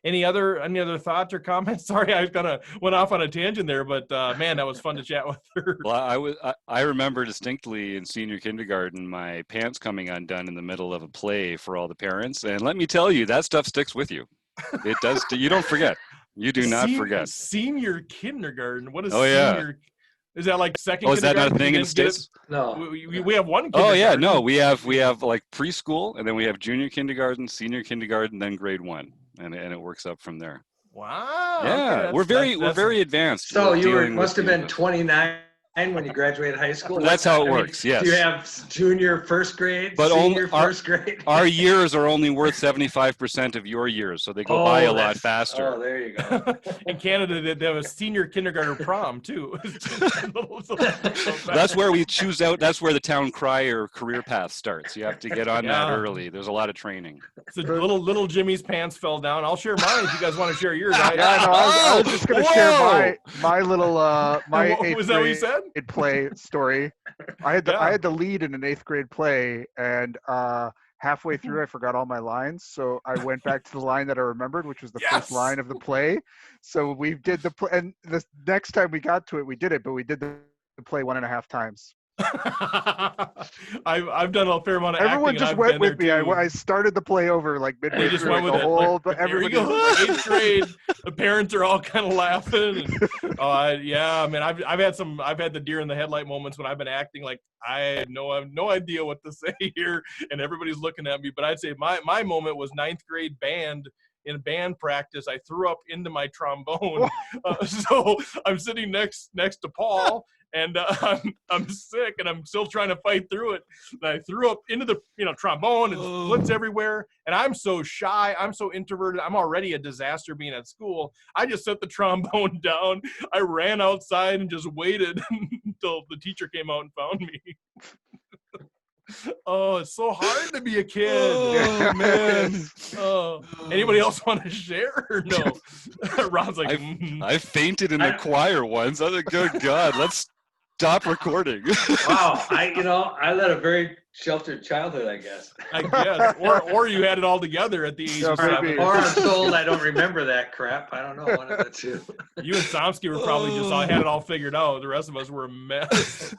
Any other thoughts or comments? Sorry, I kind of went off on a tangent there, but man, that was fun to chat with her. Well, I remember distinctly in senior kindergarten, my pants coming undone in the middle of a play for all the parents. And let me tell you, that stuff sticks with you. It does. You don't forget. You do not forget. Senior kindergarten. What is senior? Yeah. Is that like second? Oh, is that not a thing in the States? No, we have one. Oh yeah, no, we have like preschool, and then we have junior kindergarten, senior kindergarten, then grade 1. And it works up from there. Wow. Yeah, okay, we're very advanced. So must have been 29 when you graduated high school. That's how it works. Yes. Do you have junior first grade, but senior first grade? Our years are only worth 75% of your years, so they go by a lot faster. Oh, there you go. In Canada, they have a senior kindergarten prom too. That's where we choose out. That's where the town crier career path starts. You have to get on that early. There's a lot of training. So little Jimmy's pants fell down. I'll share mine if you guys want to share yours. I was just going to share my little my eighth was that what you said? Play story. I had the lead in an 8th grade play, and halfway through I forgot all my lines, so I went back to the line that I remembered, which was the first line of the play. So we did the play, and the next time we got to it, we did it, but we did the play 1.5 times. I've done a fair amount of everyone acting. Just went with me. I started the play over like midway just through went with the it. whole. Like, everybody 8th grade. The parents are all kind of laughing. And, I've had the deer in the headlight moments when I've been acting like I have no idea what to say here, and everybody's looking at me. But I'd say my moment was 9th grade band. In band practice, I threw up into my trombone. So I'm sitting next to Paul, and I'm sick, and I'm still trying to fight through it. And I threw up into the trombone, and splits everywhere. And I'm so shy. I'm so introverted. I'm already a disaster being at school. I just set the trombone down. I ran outside and just waited until the teacher came out and found me. Oh, it's so hard to be a kid. Oh, man. Oh. Anybody else want to share or no? Rob's like, I fainted in the choir once. I was like, good God, let's stop recording. Wow. I led a very sheltered childhood, I guess. I guess. Or you had it all together at the age of 7. Or I'm told I don't remember that crap. I don't know, one of the two. You and Somsky were probably just had it all figured out. The rest of us were a mess.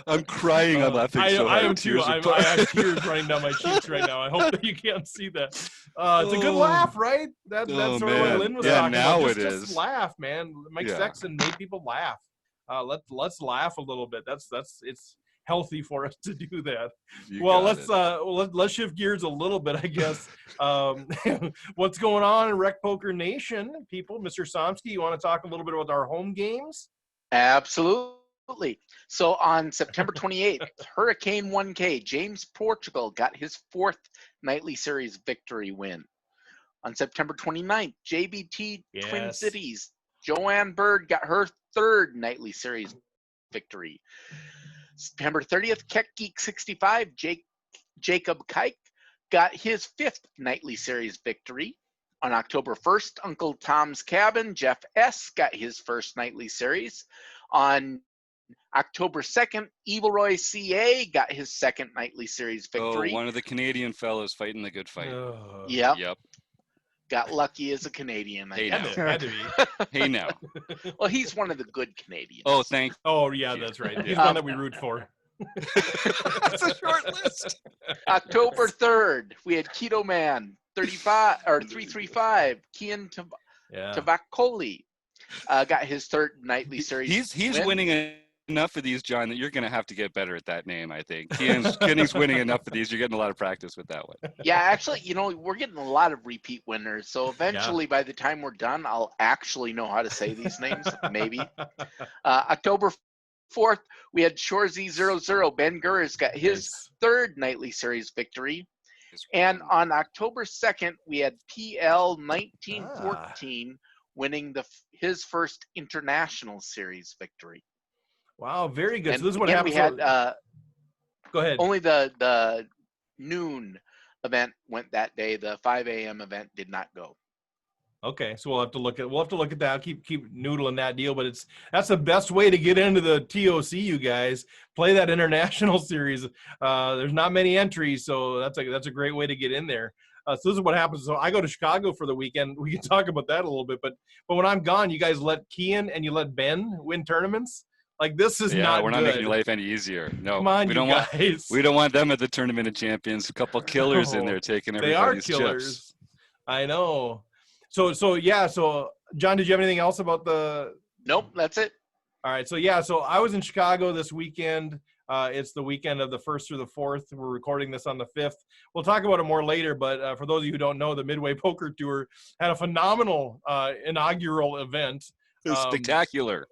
I'm crying. I'm laughing so hard. I am too. I have tears running down my cheeks right now. I hope that you can't see that. It's a good laugh, right? That's sort of what Lynn was talking now about. Just laugh, man. Mike Sexton made people laugh. Let's laugh a little bit. It's healthy for us to do that. Let's shift gears a little bit, I guess. What's going on in Rec Poker Nation, people? Mr. Somsky, you want to talk a little bit about our home games? Absolutely. So on September 28th, Hurricane 1K, James Portugal got his 4th nightly series victory win. On September 29th, JBT Twin Cities, Joanne Bird got her 3rd nightly series victory. September 30th, Keck Geek 65, Jacob Kike got his 5th nightly series victory. On October 1st, Uncle Tom's Cabin, Jeff S. got his 1st nightly series. On October 2nd, Evil Roy CA got his 2nd nightly series victory. Oh, one of the Canadian fellows fighting the good fight. Yep. Got lucky as a Canadian. Had to be. Hey now. Well, he's one of the good Canadians. Oh, thanks. Oh, yeah, that's right. He's one that we root for. That's a short list. October 3rd, we had Keto Man 335. Kian Tavakoli got his 3rd nightly series. He's winning enough of these, John, that you're going to have to get better at that name, I think. Kenny's winning enough of these. You're getting a lot of practice with that one. Yeah, actually, we're getting a lot of repeat winners. So eventually, by the time we're done, I'll actually know how to say these names, maybe. October 4th, we had Shorzy00. Ben Gurrs got his 3rd nightly series victory. And on October 2nd, we had PL1914 winning his 1st international series victory. Wow, very good. And so this is what happened. We had go ahead. Only the noon, event went that day. The 5 a.m. event did not go. Okay, so we'll have to look at that. Keep noodling that deal, but that's the best way to get into the TOC. You guys play that international series. There's not many entries, so that's a great way to get in there. So this is what happens. So I go to Chicago for the weekend. We can talk about that a little bit, but when I'm gone, you guys let Kian and you let Ben win tournaments. Like, this is not we're not good. making your life any easier. No, come on, we don't want them at the Tournament of Champions. A couple killers in there taking everybody's chips. They are killers. I know. So John, did you have anything else about the? Nope, that's it. All right. So I was in Chicago this weekend. It's the weekend of the 1st through the 4th. We're recording this on the 5th. We'll talk about it more later, but for those of you who don't know, the Midway Poker Tour had a phenomenal inaugural event. It was spectacular.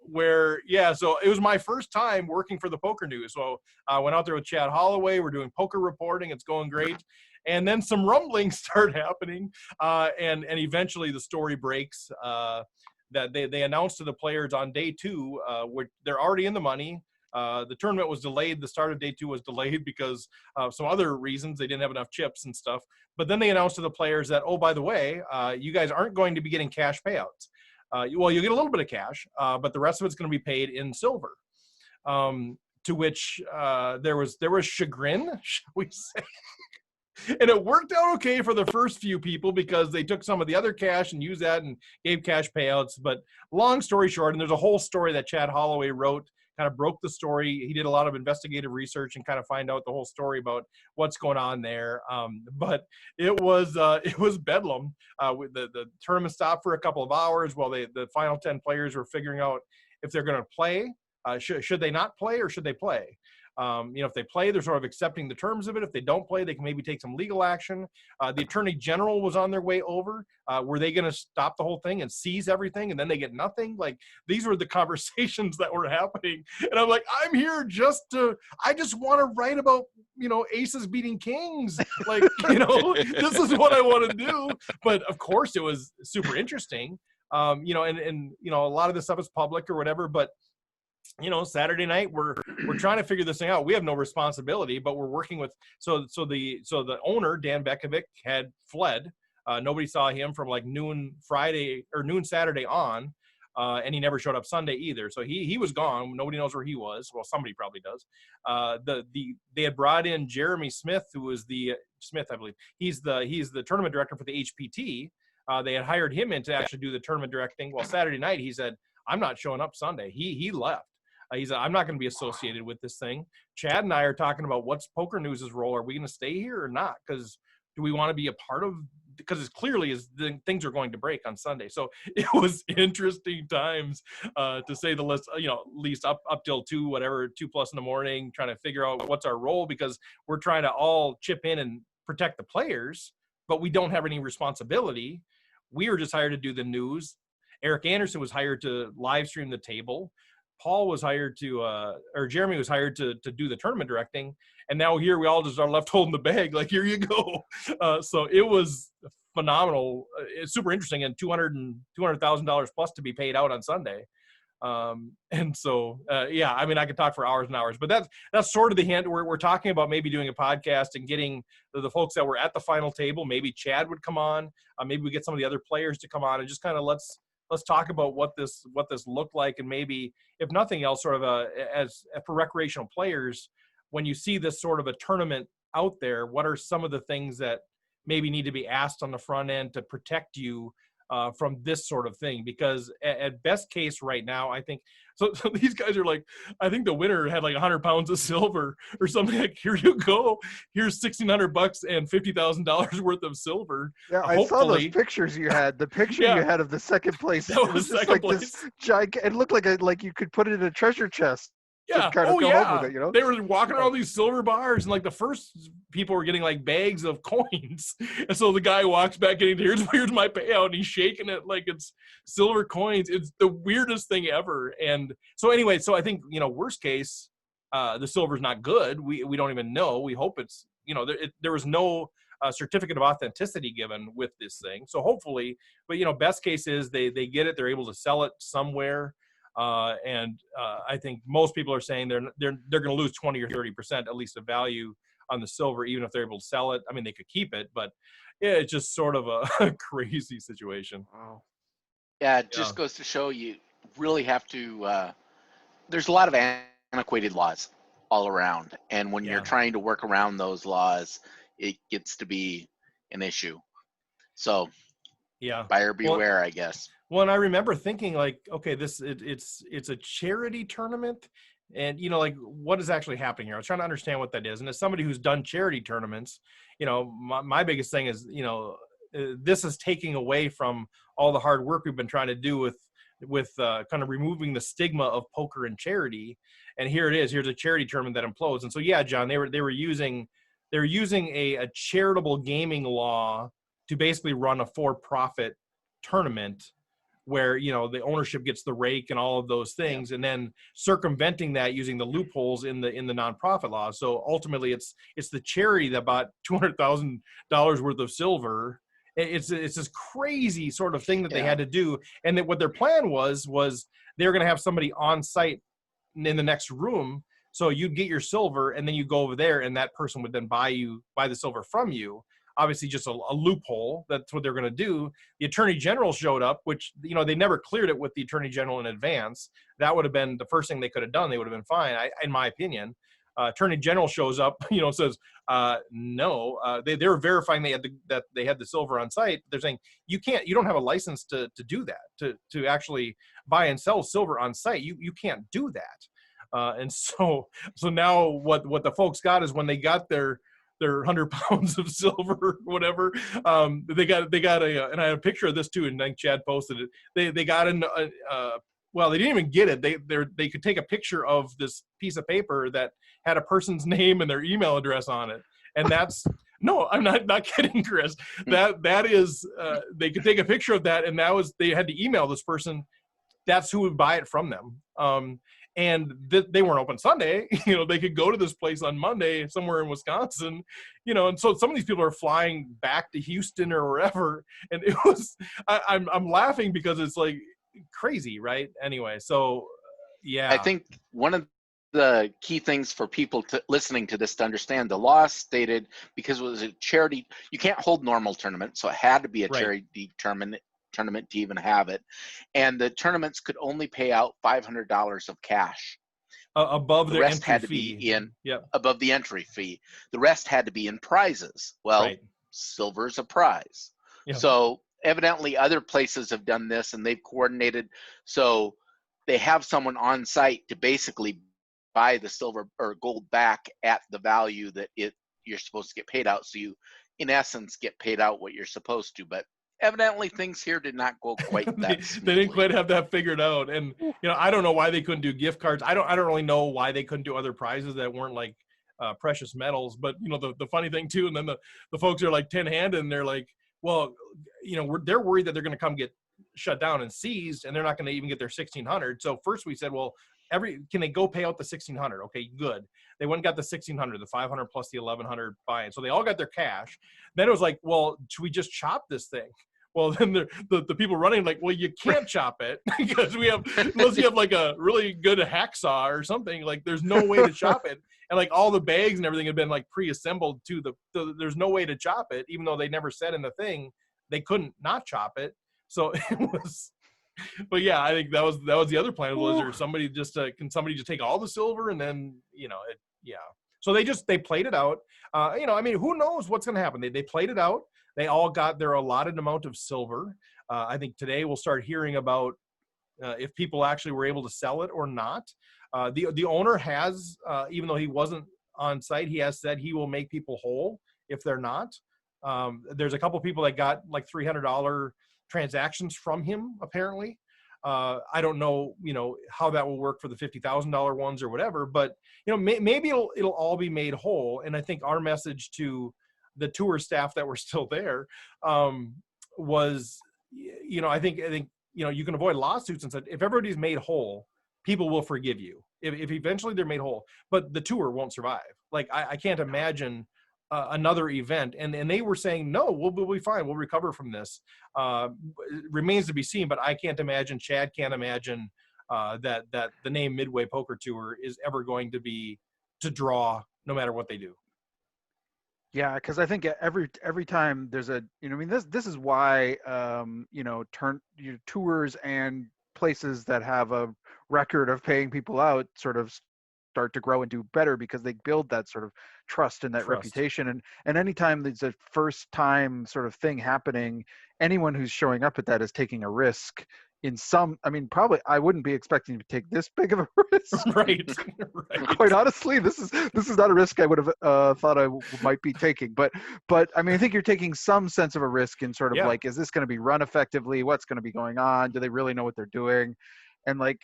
So it was my first time working for the Poker News. So I went out there with Chad Holloway. We're doing poker reporting. It's going great. And then some rumblings start happening, and eventually the story breaks that they announced to the players on day 2, they're already in the money. The tournament was delayed. The start of day 2 was delayed because of some other reasons. They didn't have enough chips and stuff. But then they announced to the players that, oh, by the way, you guys aren't going to be getting cash payouts. You'll get a little bit of cash, but the rest of it's going to be paid in silver. To which there was chagrin, shall we say. And it worked out okay for the first few people because they took some of the other cash and used that and gave cash payouts. But long story short, and there's a whole story that Chad Holloway wrote, kind of broke the story. He did a lot of investigative research and kind of find out the whole story about what's going on there. But it was bedlam. The tournament stopped for a couple of hours while the final 10 players were figuring out if they're going to play. Should they not play or should they play? If they play, they're sort of accepting the terms of it. If they don't play, they can maybe take some legal action. The Attorney General was on their way over. Were they going to stop the whole thing and seize everything and then they get nothing? Like, these were the conversations that were happening. And I'm like, I'm here I just want to write about, aces beating kings. Like, this is what I want to do. But of course it was super interesting. And a lot of this stuff is public or whatever, but Saturday night we're trying to figure this thing out. We have no responsibility, but we're working with so the owner, Dan Bekovic, had fled. Nobody saw him from like noon Friday or noon Saturday on, and he never showed up Sunday either. So he was gone. Nobody knows where he was. Well, somebody probably does. They had brought in Jeremy Smith, who was Smith, I believe. He's the tournament director for the HPT. They had hired him in to actually do the tournament directing. Well, Saturday night he said, I'm not showing up Sunday. He left. He said, I'm not going to be associated with this thing. Chad and I are talking about what's Poker News' role. Are we going to stay here or not? Because do we want to be a part of – because it's clearly things are going to break on Sunday. So it was interesting times, to say the least, at least up till 2 plus in the morning, trying to figure out what's our role because we're trying to all chip in and protect the players, but we don't have any responsibility. We were just hired to do the news. Eric Anderson was hired to live stream the table. Paul was hired Jeremy was hired to do the tournament directing. And now here we all just are left holding the bag. Like, here you go. So it was phenomenal. It's super interesting. And $200,000 plus to be paid out on Sunday. And so, I could talk for hours and hours, but that's sort of the hint. We're talking about maybe doing a podcast and getting the folks that were at the final table. Maybe Chad would come on. Maybe we get some of the other players to come on and just kind of let's talk about what this looked like, and maybe, if nothing else, sort of as for recreational players, when you see this sort of a tournament out there, what are some of the things that maybe need to be asked on the front end to protect you from this sort of thing? Because at best case right now, I think so these guys are like, I think the winner had like 100 pounds of silver or something. Like, here you go, here's $1,600 and $50,000 worth of silver. Yeah, I saw those pictures you had. The picture you had of the second place, that was second place. This giant, it looked like you could put it in a treasure chest. Yeah. With it, They were walking around these silver bars, and like the first people were getting like bags of coins. And so the guy walks back in, here's my payout, and he's shaking it like it's silver coins. It's the weirdest thing ever. And so anyway, I think, worst case, the silver's not good. We don't even know. We hope it's, there was no certificate of authenticity given with this thing. So hopefully, but best case is they get it, they're able to sell it somewhere. I think most people are saying they're going to lose 20 or 30%, at least the value on the silver, even if they're able to sell it. I mean, they could keep it, but yeah, it's just sort of a crazy situation. Wow. Yeah, it just goes to show you really have to. There's a lot of antiquated laws all around, and when you're trying to work around those laws, it gets to be an issue. So, buyer beware, I guess. Well, and I remember thinking like, okay, it's a charity tournament, and like what is actually happening here? I was trying to understand what that is, and as somebody who's done charity tournaments, my biggest thing is this is taking away from all the hard work we've been trying to do with kind of removing the stigma of poker and charity, and here it is. Here's a charity tournament that implodes. And so John, they were using a charitable gaming law to basically run a for-profit tournament where the ownership gets the rake and all of those things, and then circumventing that using the loopholes in the nonprofit law. So ultimately it's the charity that bought $200,000 worth of silver. It's this crazy sort of thing that they had to do, and that what their plan was they were going to have somebody on site in the next room, so you'd get your silver and then you go over there and that person would then buy the silver from you. Obviously just a loophole. That's what they're going to do. The attorney general showed up, which they never cleared it with the attorney general in advance. That would have been the first thing they could have done. They would have been fine, in my opinion. Attorney general shows up, says, no, they were verifying that they had the silver on site. They're saying you don't have a license to do that, to actually buy and sell silver on site. You can't do that. And so now what the folks got is when they got their 100 pounds of silver or whatever, they got and I have a picture of this too, and then Chad posted it. They got well, they didn't even get it. They could take a picture of this piece of paper that had a person's name and their email address on it. And that's, no, I'm not kidding, Chris. That is, they could take a picture of that, and they had to email this person. That's who would buy it from them. And they weren't open Sunday. They could go to this place on Monday somewhere in Wisconsin, and so some of these people are flying back to Houston or wherever. And it was, I'm laughing because it's like crazy, right? Anyway, so I think one of the key things for people listening to this to understand, the law stated, because it was a charity, you can't hold normal tournaments, so it had to be a charity tournament to even have it, and the tournaments could only pay out $500 of cash above the their rest entry had to fee. be in above the entry fee. The rest had to be in prizes. Well, silver's a prize. So evidently other places have done this, and they've coordinated, so they have someone on site to basically buy the silver or gold back at the value that you're supposed to get paid out, so you in essence get paid out what you're supposed to. But evidently things here did not go quite that they didn't quite have that figured out. And I don't know why they couldn't do gift cards. I don't really know why they couldn't do other prizes that weren't like precious metals. But the funny thing too, and then the folks are like 10-handed, and they're like, well, they're worried that they're going to come get shut down and seized, and they're not going to even get their 1,600. So first we said, well, can they go pay out the 1,600? Okay, good. They went and got the 1,600, the 500 plus the 1,100 buy-in. So they all got their cash. Then it was like, well, should we just chop this thing? Well, then the people running like, well, you can't chop it because unless you have like a really good hacksaw or something, like there's no way to chop it. And like all the bags and everything had been like pre-assembled to there's no way to chop it, even though they never said in the thing they couldn't not chop it. So it was, but yeah, I think that was the other plan. Was there somebody can somebody just take all the silver and then, So they played it out. I mean, who knows what's going to happen? They played it out. They all got their allotted amount of silver. I think today we'll start hearing about if people actually were able to sell it or not. The owner has, even though he wasn't on site, he has said he will make people whole if they're not. There's a couple people that got like $300 transactions from him, apparently. I don't know, how that will work for the $50,000 ones or whatever, but maybe it'll all be made whole. And I think our message to the tour staff that were still there was, I think you can avoid lawsuits and said, if everybody's made whole, people will forgive you if eventually they're made whole, but the tour won't survive. Like I can't imagine another event, and they were saying, no, we'll be fine, we'll recover from this. It remains to be seen, but I can't imagine, Chad can't imagine that the name Midway Poker Tour is ever going to draw no matter what they do. Yeah, because I think every time there's a, I mean, this is why tours and places that have a record of paying people out sort of start to grow and do better, because they build that sort of trust and that reputation. And anytime there's a first time sort of thing happening, anyone who's showing up at that is taking a risk. I mean, probably I wouldn't be expecting to take this big of a risk. Right. Quite honestly, this is not a risk I would have thought I might be taking. But I mean, I think you're taking some sense of a risk in sort of like, is this going to be run effectively? What's going to be going on? Do they really know what they're doing? And like,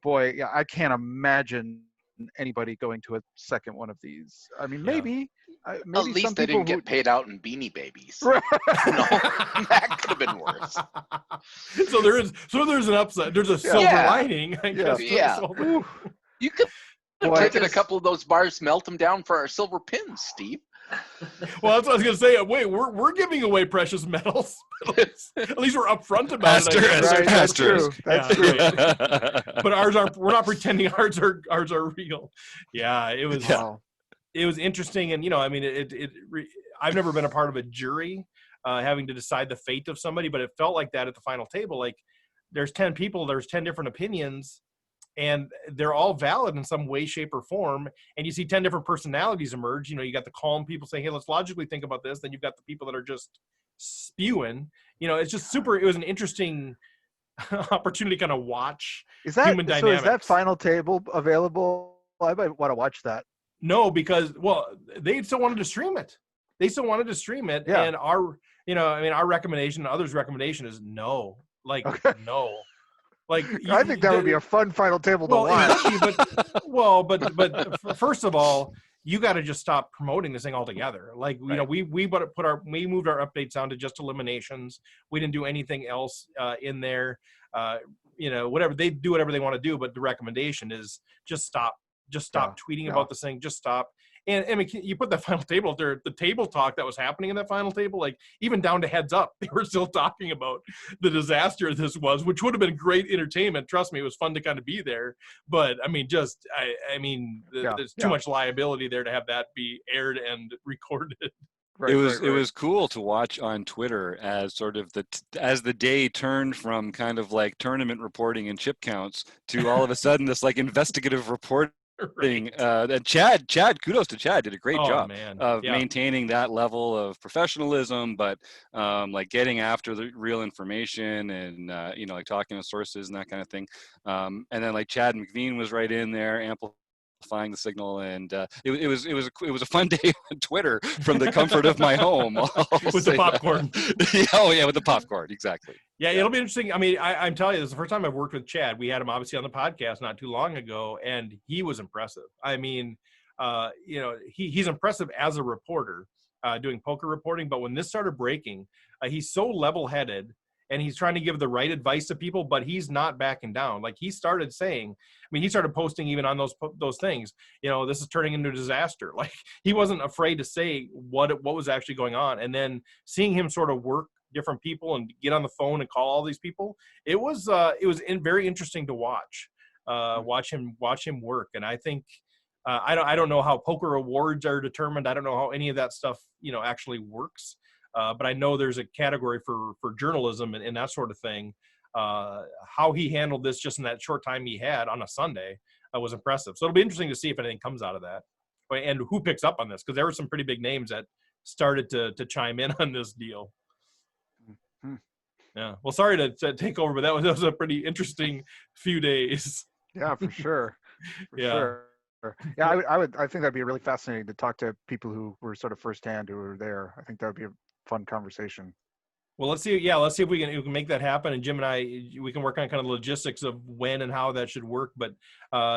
boy, yeah, I can't imagine anybody going to a second one of these. I mean, maybe at least they didn't get paid out in Beanie Babies. Right. That could have been worse. So there's an upside. There's a silver lining, I guess. Yeah. You could have taken a couple of those bars, melt them down for our silver pins, Steve. Well, that's what I was going to say. Wait, we're giving away precious metals. At least we're upfront about it. That's true. That's true. But we're not pretending ours are real. Yeah, it was. Wow. It was interesting, and I mean, I've never been a part of a jury having to decide the fate of somebody, but it felt like that at the final table. Like, there's 10 people, there's 10 different opinions, and they're all valid in some way, shape, or form. And you see 10 different personalities emerge. You got the calm people saying, "Hey, let's logically think about this." Then you've got the people that are just spewing. It's just super. It was an interesting opportunity to kind of watch human dynamics. So is that final table available? I might want to watch that. No, because they still wanted to stream it. Yeah. And our recommendation, others' recommendation is no. Like, no. Like, I think that would be a fun final table to watch. But first of all, you got to just stop promoting this thing altogether. Like, we moved our updates down to just eliminations. We didn't do anything else in there. Whatever they do, whatever they want to do. But the recommendation is just stop. Just stop tweeting about this thing. Just stop. And I mean, you put that final table there, the table talk that was happening in that final table, like even down to heads up, they were still talking about the disaster this was, which would have been great entertainment. Trust me, it was fun to kind of be there. But I mean, there's too much liability there to have that be aired and recorded. Right, it was cool to watch on Twitter as sort of as the day turned from kind of like tournament reporting and chip counts to all of a sudden this like investigative reporting. Right. And Chad, kudos to Chad, did a great job of maintaining that level of professionalism, but like getting after the real information and like talking to sources and that kind of thing. And then like Chad McVean was right in there amplifying the signal, and it was a fun day on Twitter from the comfort of my home with the popcorn. With the popcorn, exactly. Yeah, it'll be interesting. I mean, I'm telling you, this is the first time I've worked with Chad. We had him obviously on the podcast not too long ago, and he was impressive. I mean, he's impressive as a reporter doing poker reporting, but when this started breaking, he's so level-headed, and he's trying to give the right advice to people, but he's not backing down. Like, he started saying, he started posting even on those things, this is turning into a disaster. Like, he wasn't afraid to say what was actually going on. And then seeing him sort of work different people and get on the phone and call all these people, it was very interesting to watch him work. And I think, I don't know how poker awards are determined. I don't know how any of that stuff, actually works. But I know there's a category for journalism and that sort of thing. How he handled this just in that short time he had on a Sunday was impressive. So it'll be interesting to see if anything comes out of that, and who picks up on this, because there were some pretty big names that started to chime in on this deal. Mm-hmm. Yeah. Well, sorry to take over, but that was a pretty interesting few days. Yeah, for sure. Sure. Yeah, I think that'd be really fascinating to talk to people who were sort of firsthand who were there. I think that would be a fun conversation. Well, let's see if we can make that happen. And Jim and we can work on kind of the logistics of when and how that should work. But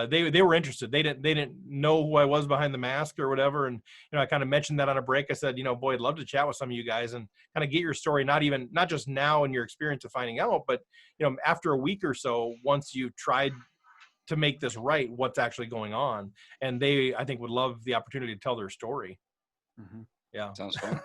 they were interested. They didn't know who I was behind the mask or whatever. And I kind of mentioned that on a break. I said, boy, I'd love to chat with some of you guys and kind of get your story, not just now in your experience of finding out, but after a week or so, once you tried to make this right, what's actually going on. And they, I think, would love the opportunity to tell their story. Mm-hmm. Yeah. Sounds fun.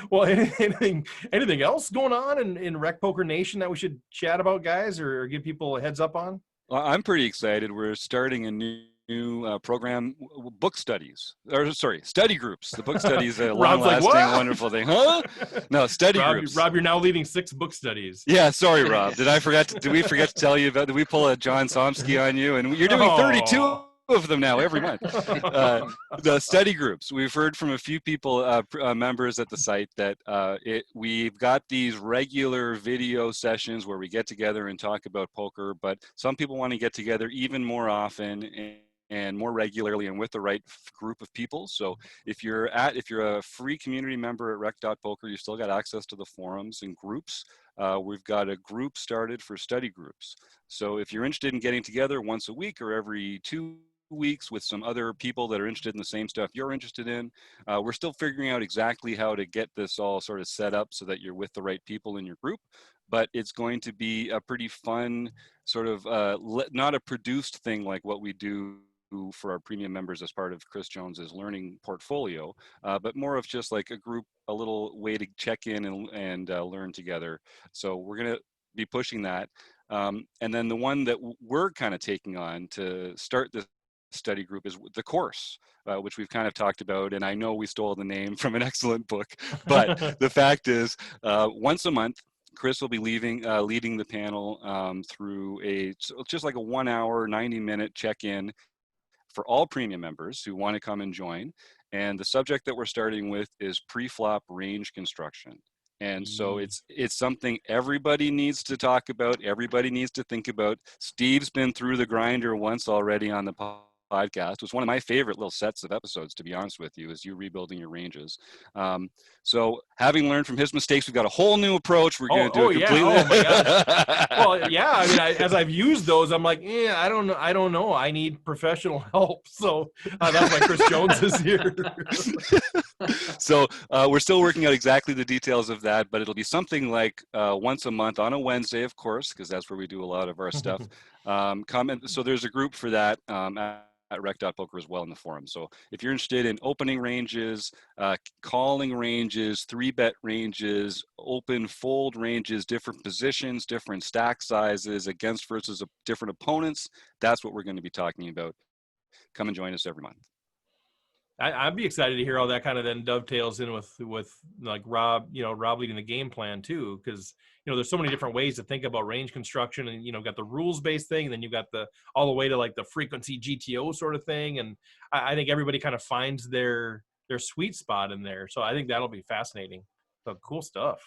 Well, anything else going on in Rec Poker Nation that we should chat about, guys, or give people a heads up on? Well, I'm pretty excited. We're starting a new new program, book studies, or sorry, study groups. The book studies, a Rob's long-lasting, wonderful thing. Huh? No, study groups. Rob, you're now leading 6 book studies. Yeah, sorry, Rob. Did we forget to tell you about? Did we pull a John Somsky on you? And you're doing 32 of them now every month. The study groups. We've heard from a few people, members at the site, that we've got these regular video sessions where we get together and talk about poker, but some people want to get together even more often and more regularly and with the right group of people. So if you're a free community member at rec.poker, you've still got access to the forums and groups. We've got a group started for study groups. So if you're interested in getting together once a week or every 2 weeks with some other people that are interested in the same stuff you're interested in, we're still figuring out exactly how to get this all sort of set up so that you're with the right people in your group. But it's going to be a pretty fun sort of, not a produced thing like what we do for our premium members as part of Chris Jones's learning portfolio, but more of just like a group, a little way to check in and learn together. So we're going to be pushing that. And then the one that we're kind of taking on to start this study group is the course, which we've kind of talked about. And I know we stole the name from an excellent book, but the fact is, once a month, Chris will be leading the panel through just like a 1 hour, 90-minute check-in for all premium members who want to come and join. And the subject that we're starting with is pre-flop range construction. And so it's something everybody needs to talk about, everybody needs to think about. Steve's been through the grinder once already on the podcast. It was one of my favorite little sets of episodes, to be honest with you, is you rebuilding your ranges. So having learned from his mistakes, we've got a whole new approach. We're going to do it completely. Oh my gosh. Well, yeah. I mean, as I've used those, I'm like, I don't know. I need professional help. So that's why Chris Jones is here. So we're still working out exactly the details of that, but it'll be something like once a month on a Wednesday, of course, because that's where we do a lot of our stuff. So there's a group for that at rec.poker as well in the forum. So if you're interested in opening ranges, calling ranges, 3-bet ranges, open fold ranges, different positions, different stack sizes, against versus different opponents, that's what we're going to be talking about. Come and join us every month. I'd be excited to hear all that kind of then dovetails in with like Rob leading the game plan too, because there's so many different ways to think about range construction, and got the rules based thing, and then you've got all the way to like the frequency GTO sort of thing, and I think everybody kind of finds their sweet spot in there. So I think that'll be fascinating. So cool stuff.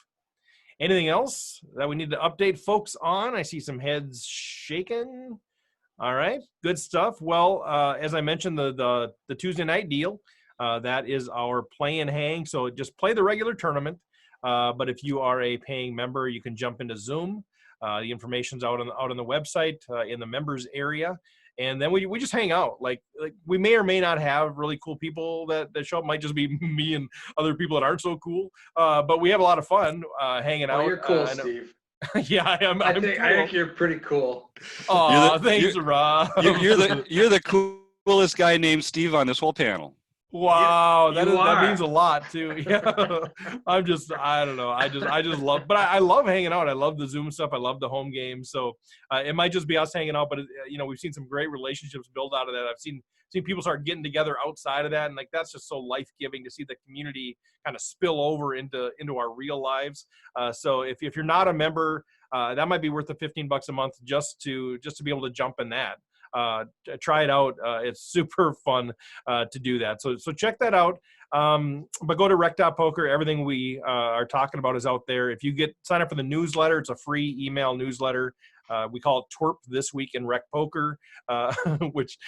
Anything else that we need to update folks on? I see some heads shaking. All right, good stuff. Well, as I mentioned, the Tuesday night deal, that is our play and hang. So just play the regular tournament. But if you are a paying member, you can jump into Zoom. The information's out on the website in the members area. And then we just hang out. Like we may or may not have really cool people that show up. Might just be me and other people that aren't so cool. But we have a lot of fun hanging out. Oh, you're cool, Steve. Yeah, I am. I think you're pretty cool. Oh, thanks, Rob. You're the coolest guy named Steve on this whole panel. Wow, that means a lot too. Yeah, I don't know. I just love, but I love hanging out. I love the Zoom stuff. I love the home games. So it might just be us hanging out, but we've seen some great relationships build out of that. I've seen people start getting together outside of that, and like that's just so life-giving to see the community kind of spill over into our real lives. So if you're not a member, that might be worth the $15 a month just to be able to jump in that. Try it out. It's super fun to do that. So check that out. But go to rec.poker. Everything we are talking about is out there. If you sign up for the newsletter, it's a free email newsletter. We call it Twerp This Week in Rec Poker, which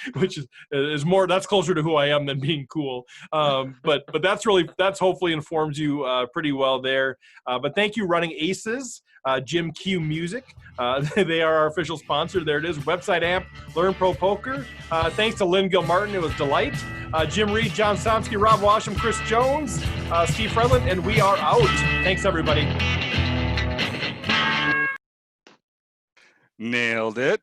is more, that's closer to who I am than being cool. But that's hopefully informs you pretty well there. But thank you, Running Aces, Jim Q Music. They are our official sponsor. There it is. Website amp, Learn Pro Poker. Thanks to Lynn Gilmartin. It was delight. Jim Reed, John Somsky, Rob Washam, Chris Jones, Steve Fredlin, and we are out. Thanks, everybody. Nailed it.